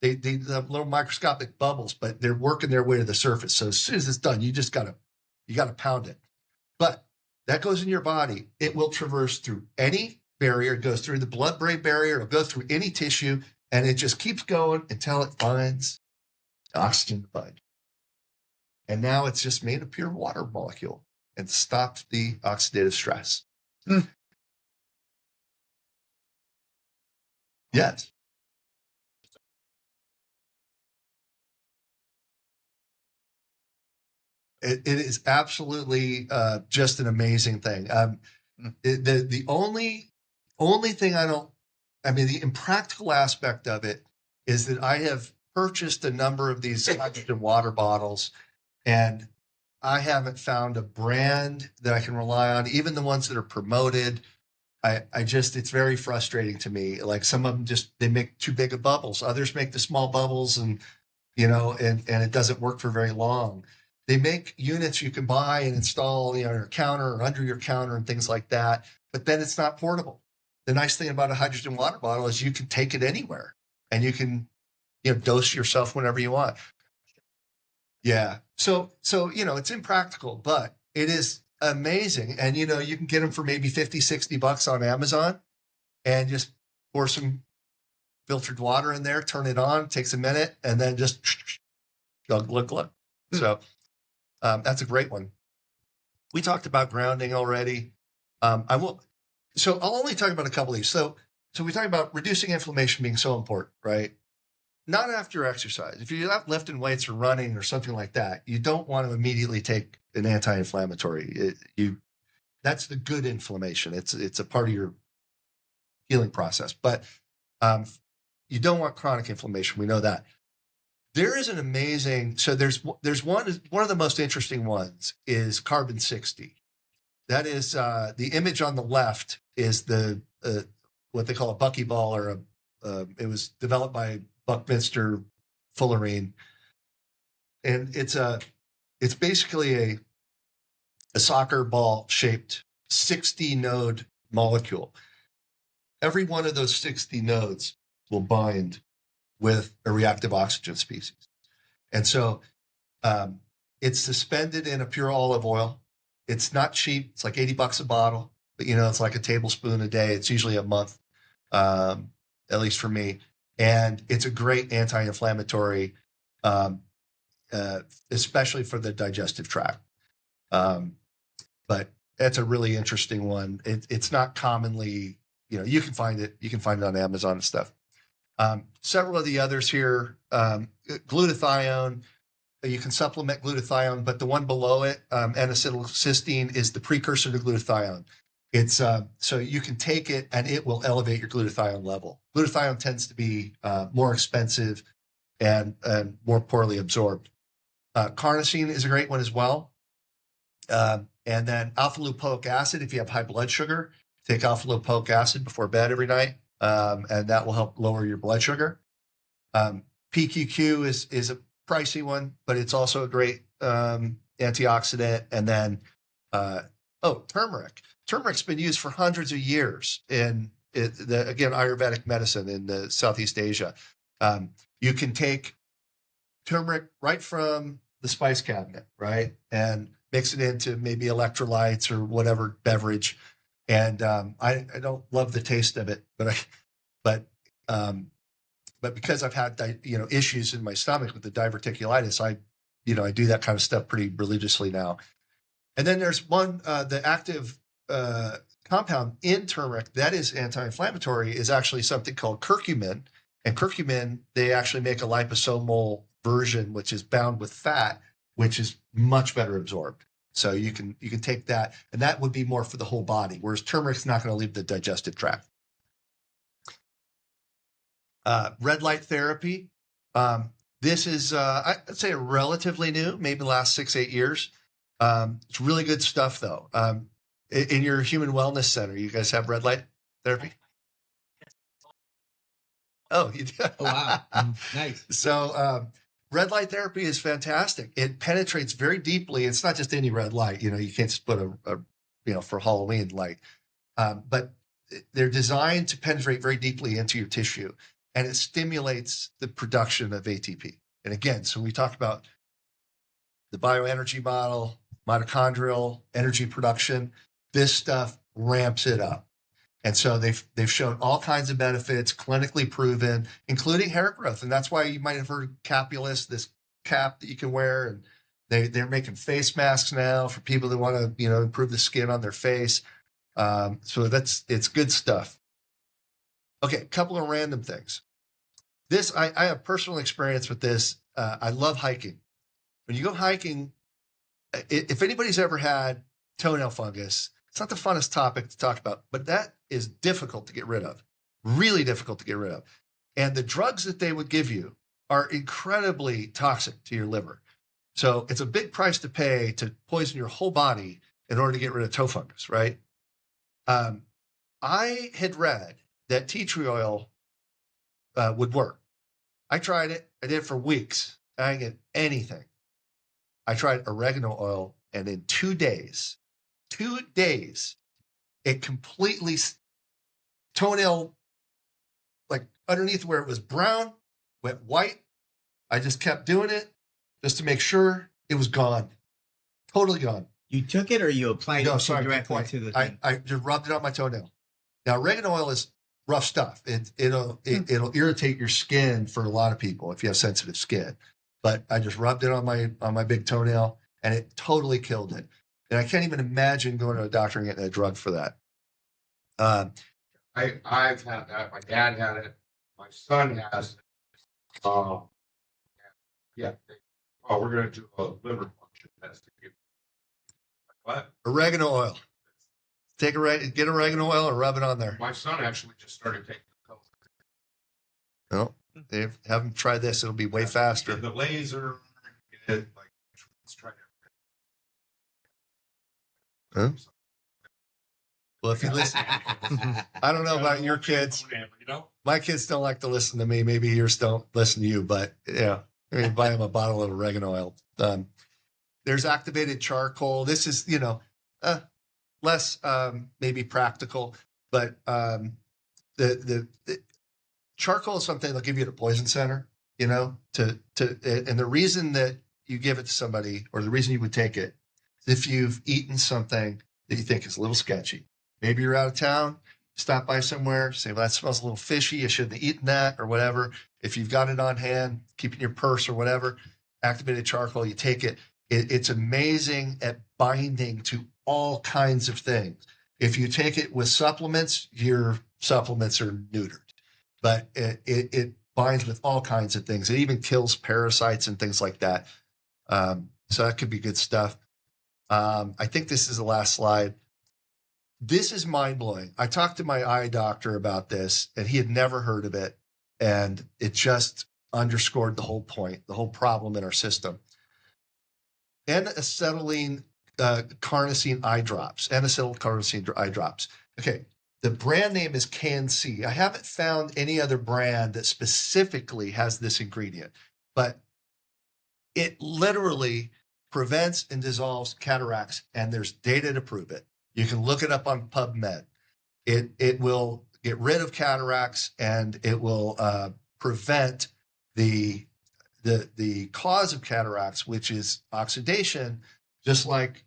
they have little microscopic bubbles, but they're working their way to the surface. So as soon as it's done, you got to pound it. But that goes in your body. It will traverse through any barrier. It goes through the blood-brain barrier. It'll go through any tissue, and it just keeps going until it finds oxygen to bind. And now it's just made a pure water molecule and stopped the oxidative stress. Yes. It is absolutely just an amazing thing. The only thing the impractical aspect of it is that I have purchased a number of these hydrogen water bottles, and I haven't found a brand that I can rely on. Even the ones that are promoted, it's very frustrating to me. Like, some of them they make too big of bubbles. Others make the small bubbles, and it doesn't work for very long. They make units you can buy and install, on your counter or under your counter and things like that. But then it's not portable. The nice thing about a hydrogen water bottle is you can take it anywhere, and you can, dose yourself whenever you want. Yeah. So, it's impractical, but it is amazing. And, you can get them for maybe 50, $60 on Amazon and just pour some filtered water in there, turn it on, takes a minute, and then just glug, glug, glug. So that's a great one. We talked about grounding already. So I'll only talk about a couple of these. So we talked about reducing inflammation being so important, right? Not after exercise. If you're not lifting weights or running or something like that, you don't want to immediately take an anti-inflammatory. That's the good inflammation. It's a part of your healing process. But you don't want chronic inflammation. We know that. There is an amazing. So there's one of the most interesting ones is carbon 60. That is the image on the left is the what they call a buckyball, or it was developed by Buckminster Fullerene, and it's basically a soccer ball shaped 60 node molecule. Every one of those 60 nodes will bind with a reactive oxygen species, and so it's suspended in a pure olive oil. It's not cheap. It's like $80 a bottle, but it's like a tablespoon a day. It's usually a month, at least for me. And it's a great anti-inflammatory, especially for the digestive tract. But that's a really interesting one. It's not commonly, you can find it. You can find it on Amazon and stuff. Several of the others here, glutathione. You can supplement glutathione, but the one below it, N-acetylcysteine, is the precursor to glutathione. It's so you can take it and it will elevate your glutathione level. Glutathione tends to be more expensive and more poorly absorbed. Carnosine is a great one as well. And then alpha lipoic acid, if you have high blood sugar, take alpha lipoic acid before bed every night, and that will help lower your blood sugar. PQQ is a pricey one, but it's also a great antioxidant. And then, turmeric. Turmeric's been used for hundreds of years in Ayurvedic medicine in Southeast Asia. You can take turmeric right from the spice cabinet, right, and mix it into maybe electrolytes or whatever beverage. And I don't love the taste of it, but because I've had issues in my stomach with the diverticulitis, I do that kind of stuff pretty religiously now. And then there's one, the active compound in turmeric that is anti-inflammatory is actually something called curcumin. And curcumin, they actually make a liposomal version, which is bound with fat, which is much better absorbed. So you can take that, and that would be more for the whole body, whereas turmeric's not going to leave the digestive tract. Red light therapy. This is, I'd say, relatively new, maybe the last 6-8 years. It's really good stuff, though. In your human wellness center, you guys have red light therapy? Oh, you do? Oh, wow. Nice. So red light therapy is fantastic. It penetrates very deeply. It's not just any red light. You can't just put a for Halloween light. But they're designed to penetrate very deeply into your tissue, and it stimulates the production of ATP. And again, so we talked about the bioenergy model, mitochondrial energy production. This stuff ramps it up. And so they've shown all kinds of benefits, clinically proven, including hair growth. And that's why you might have heard of Capulus, this cap that you can wear. And they're making face masks now for people that want to, improve the skin on their face. So it's good stuff. Okay, a couple of random things. This, I have personal experience with this. I love hiking. When you go hiking, if anybody's ever had toenail fungus, it's not the funnest topic to talk about, but that is difficult to get rid of, really difficult to get rid of. And the drugs that they would give you are incredibly toxic to your liver. So it's a big price to pay to poison your whole body in order to get rid of toe fungus, right? I had read that tea tree oil would work. I tried it. I did it for weeks. I didn't get anything. I tried oregano oil, and in 2 days, it completely toenail, like underneath where it was brown, went white. I just kept doing it. just to make sure it was gone, totally gone. You took it or you applied No, it sorry, good directly point. to the thing? I just rubbed it on my toenail. Now, oregano oil is rough stuff. It'll irritate your skin for a lot of people if you have sensitive skin. But I just rubbed it on my big toenail, and it totally killed it. And I can't even imagine going to a doctor and getting a drug for that. I've had that. My dad had it. My son has it. Yeah. Oh, we're going to do a liver function test to give. What? Oregano oil. Get oregano oil and rub it on there. My son actually just started taking the pill. No, they haven't tried this. It'll be way faster. The laser. Let's try that. Huh? Well, if you listen, I don't know about your kids. My kids don't like to listen to me. Maybe yours don't listen to you, but yeah, I mean, buy them a bottle of oregano oil. There's activated charcoal. This is, less maybe practical, but the charcoal is something they'll give you at a poison center, and the reason that you give it to somebody, or the reason you would take it, is if you've eaten something that you think is a little sketchy. Maybe you're out of town, stop by somewhere, say, well, that smells a little fishy. You shouldn't have eaten that or whatever. If you've got it on hand, keep it in your purse or whatever, activated charcoal, you take it. It's amazing at binding to all kinds of things. If you take it with supplements, your supplements are neutered, but it binds with all kinds of things. It even kills parasites and things like that. So that could be good stuff. I think this is the last slide. This is mind-blowing. I talked to my eye doctor about this, and he had never heard of it, and it just underscored the whole point, the whole problem in our system. N-acetylene carnosine eye drops. N-acetyl carnosine eye drops. Okay, the brand name is CanC. I haven't found any other brand that specifically has this ingredient, but it literally prevents and dissolves cataracts, and there's data to prove it. You can look it up on PubMed. It will get rid of cataracts, and it will prevent the cause of cataracts, which is oxidation, just like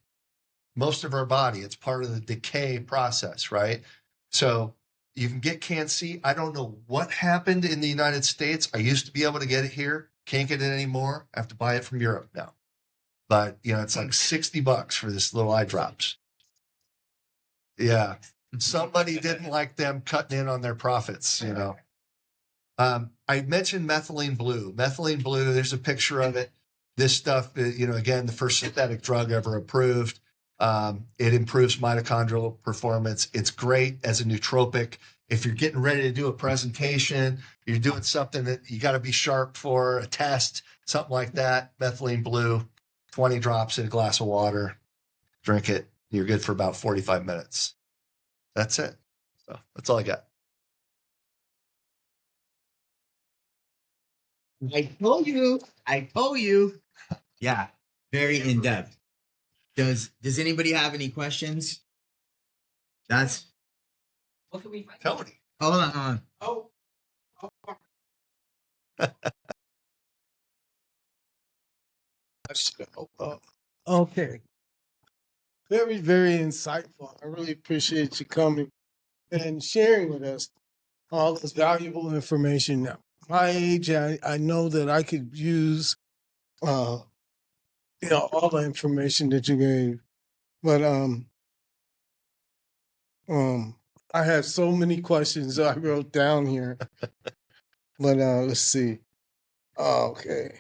most of our body. It's part of the decay process, right? So you can get CanC. I don't know what happened in the United States. I used to be able to get it here. Can't get it anymore. I have to buy it from Europe now. But, it's like $60 for this little eye drops. Yeah. Somebody didn't like them cutting in on their profits, I mentioned methylene blue. Methylene blue, there's a picture of it. This stuff, again, the first synthetic drug ever approved. It improves mitochondrial performance. It's great as a nootropic. If you're getting ready to do a presentation, you're doing something that you got to be sharp for, a test, something like that, methylene blue, 20 drops in a glass of water, drink it. You're good for about 45 minutes. That's it. So that's all I got. I told you. Yeah, very in depth. Does anybody have any questions? That's What can we find? Tony. hold on. Oh, Okay. Very, very insightful. I really appreciate you coming and sharing with us all this valuable information. Now, my age, I know that I could use, all the information that you gave, but I have so many questions that I wrote down here. But let's see. Okay.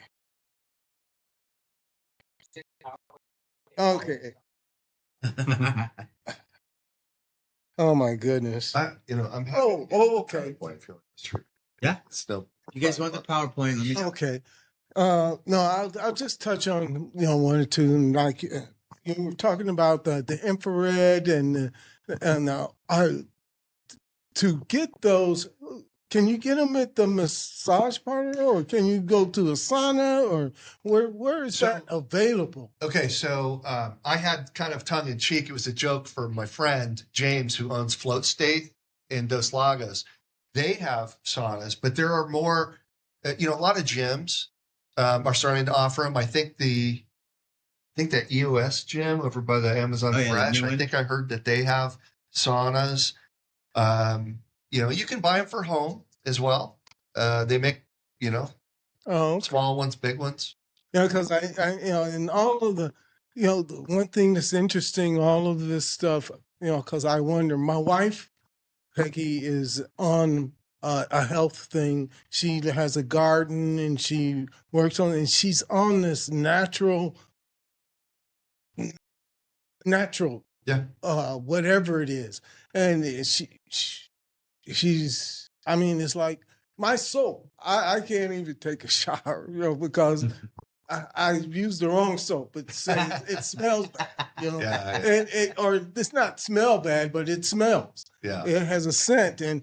Okay. Oh my goodness. I'm happy. Okay. Point, if it's true. Yeah. Still. You guys want the PowerPoint? Let me. Okay. No, I'll just touch on one or two. Like you were talking about the infrared and to get those. Can you get them at the massage parlor, or can you go to a sauna, or where is that available? Okay, so I had kind of tongue in cheek. It was a joke for my friend James, who owns Float State in Dos Lagos. They have saunas, but there are more. A lot of gyms are starting to offer them. I think that EOS gym over by the Amazon Oh, yeah, the Fresh, new I one? think I heard that they have saunas. You can buy them for home as well. They make, Oh, okay. small ones, big ones. Because and all of the, the one thing that's interesting, all of this stuff, because I wonder, my wife, Peggy, is on a health thing. She has a garden and she works on it, and she's on this natural, Yeah. whatever it is. And she's, I mean, it's like my soap. I can't even take a shower, because I used the wrong soap. It smells bad, Yeah. or it's not smell bad, but it smells. Yeah. It has a scent, and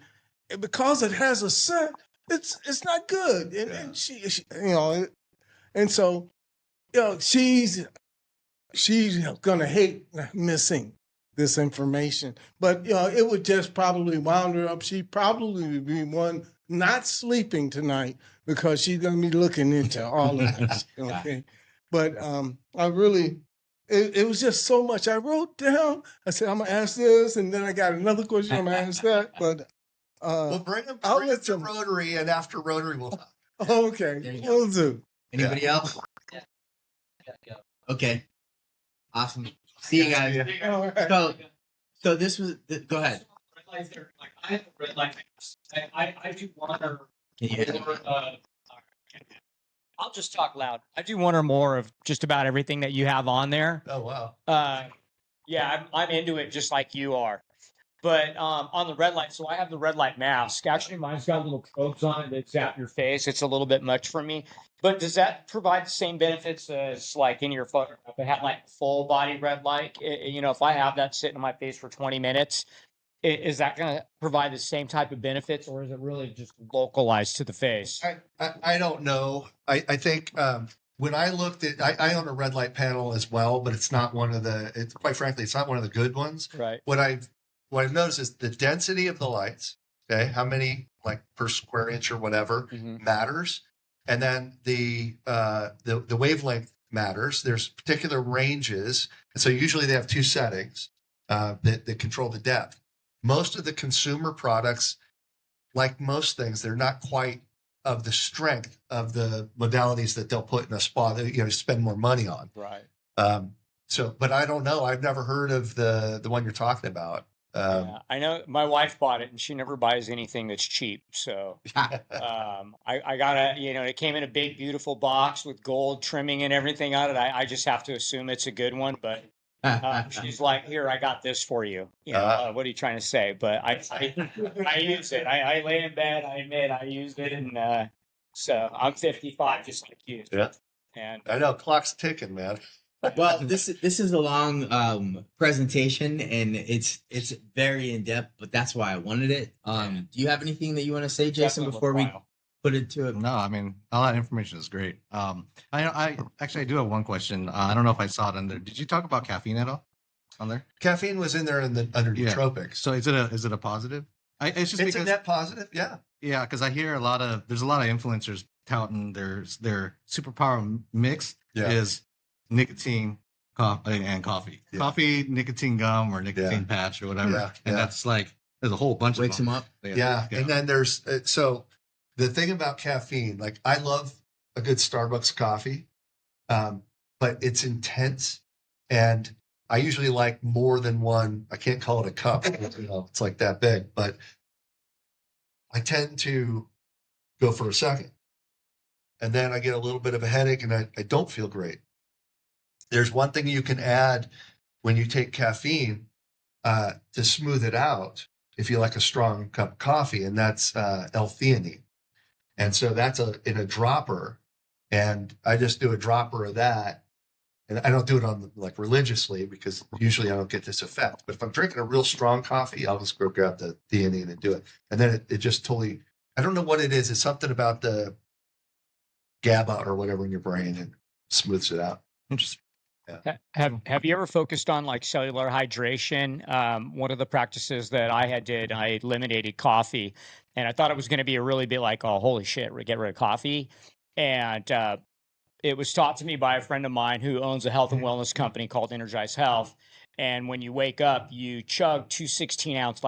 because it has a scent, it's not good. And, Yeah. and she, and so, she's gonna hate missing this information, but it would just probably wound her up. She probably would be one not sleeping tonight because she's gonna be looking into all of this. Okay, but I really, it was just so much. I wrote down. I said I'm gonna ask this, and then I got another question. I'm gonna ask that, but Well, bring them I'll to let them. Rotary, and after Rotary, we'll talk. Okay, There you go. we'll do. Anybody else? Okay. Awesome. See you guys. All right. So this was. Go ahead. Red lights are like I have a red light. I do wonder. Can you hear me? I'll just talk loud. I do one or more of just about everything that you have on there. Oh, wow. Yeah, I'm into it just like you are. But on the red light, so I have the red light mask. Actually, mine's got little probes on it that zap your face. It's a little bit much for me. But does that provide the same benefits as like in your phone? If I have like full body red light, if I have that sitting on my face for 20 minutes, is that going to provide the same type of benefits, or is it really just localized to the face? I don't know. I think when I looked at, I own a red light panel as well, but it's not one of the, quite frankly, it's not one of the good ones. Right. What I've noticed is the density of the lights, okay, how many like per square inch or whatever matters. And then the wavelength matters. There's particular ranges. And so usually they have two settings that control the depth. Most of the consumer products, like most things, they're not quite of the strength of the modalities that they'll put in a spa that spend more money on. Right. But I don't know. I've never heard of the one you're talking about. Yeah, I know my wife bought it and she never buys anything that's cheap. So I got it came in a big, beautiful box with gold trimming and everything on it. I just have to assume it's a good one, but she's like, here, I got this for you. What are you trying to say? But I use it. I lay in bed. I admit I used it. And so I'm 55, just like you. Yeah. And I know, clock's ticking, man. Well, this is a long presentation, and it's very in depth, but that's why I wanted it. Do you have anything that you want to say, Jason, definitely before we worthwhile. put it to it? No, I mean, all that information is great. I actually do have one question. I don't know if I saw it in there. Did you talk about caffeine at all on there? Caffeine was in there under Yeah. nootropics. So is it a positive? It's just It's a because net positive, yeah. yeah, because I hear there's a lot of influencers touting their superpower mix Yeah. is nicotine, and coffee. Yeah. Coffee, nicotine gum, or nicotine patch, or whatever. Yeah, And yeah. that's like there's a whole bunch Wakes of them up. Yeah. And then there's so the thing about caffeine, like I love a good Starbucks coffee, but it's intense, and I usually like more than one. I can't call it a cup, it's like that big, but I tend to go for a second, and then I get a little bit of a headache, and I don't feel great. There's one thing you can add when you take caffeine to smooth it out if you like a strong cup of coffee, and that's L-theanine. And so that's in a dropper, and I just do a dropper of that. And I don't do it on like religiously because usually I don't get this effect. But if I'm drinking a real strong coffee, I'll just go grab the theanine and do it. And then it just totally, I don't know what it is. It's something about the GABA or whatever in your brain and smooths it out. Interesting. Have you ever focused on like cellular hydration? One of the practices that I did, I eliminated coffee, and I thought it was going to be a really bit like, oh, holy shit, we get rid of coffee. And it was taught to me by a friend of mine who owns a health and wellness company called Energize Health. And when you wake up, you chug two 16-ounce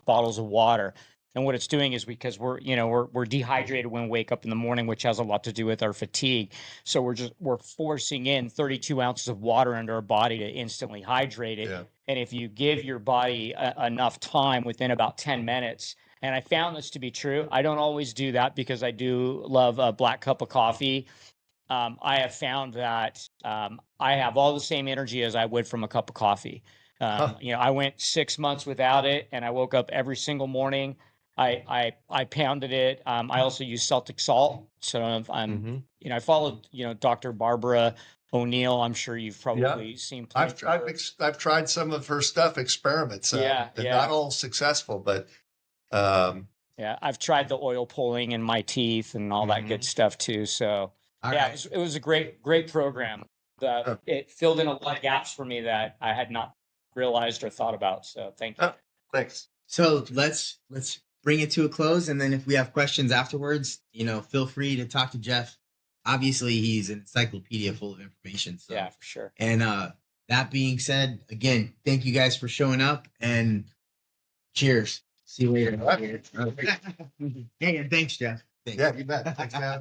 bottles of water. And what it's doing is because we're dehydrated when we wake up in the morning, which has a lot to do with our fatigue. So we're forcing in 32 ounces of water into our body to instantly hydrate it. Yeah. And if you give your body enough time within about 10 minutes, and I found this to be true. I don't always do that because I do love a black cup of coffee. I have found that I have all the same energy as I would from a cup of coffee. I went 6 months without it, and I woke up every single morning. I pounded it. I also use Celtic salt. So I followed, Dr. Barbara O'Neill. I'm sure you've probably seen. I've tried some of her stuff, experiments. They're not all successful, but I've tried the oil pulling in my teeth and all that good stuff too. So it was a great program. It filled in a lot of gaps for me that I had not realized or thought about. So thank you. Thanks. So let's bring it to a close, and then if we have questions afterwards, feel free to talk to Jeff. Obviously, he's an encyclopedia full of information. So. Yeah, for sure. And that being said, again, thank you guys for showing up, and cheers. See you later. Hey, and thanks, Jeff. Thanks. Yeah, you bet. Thanks, man.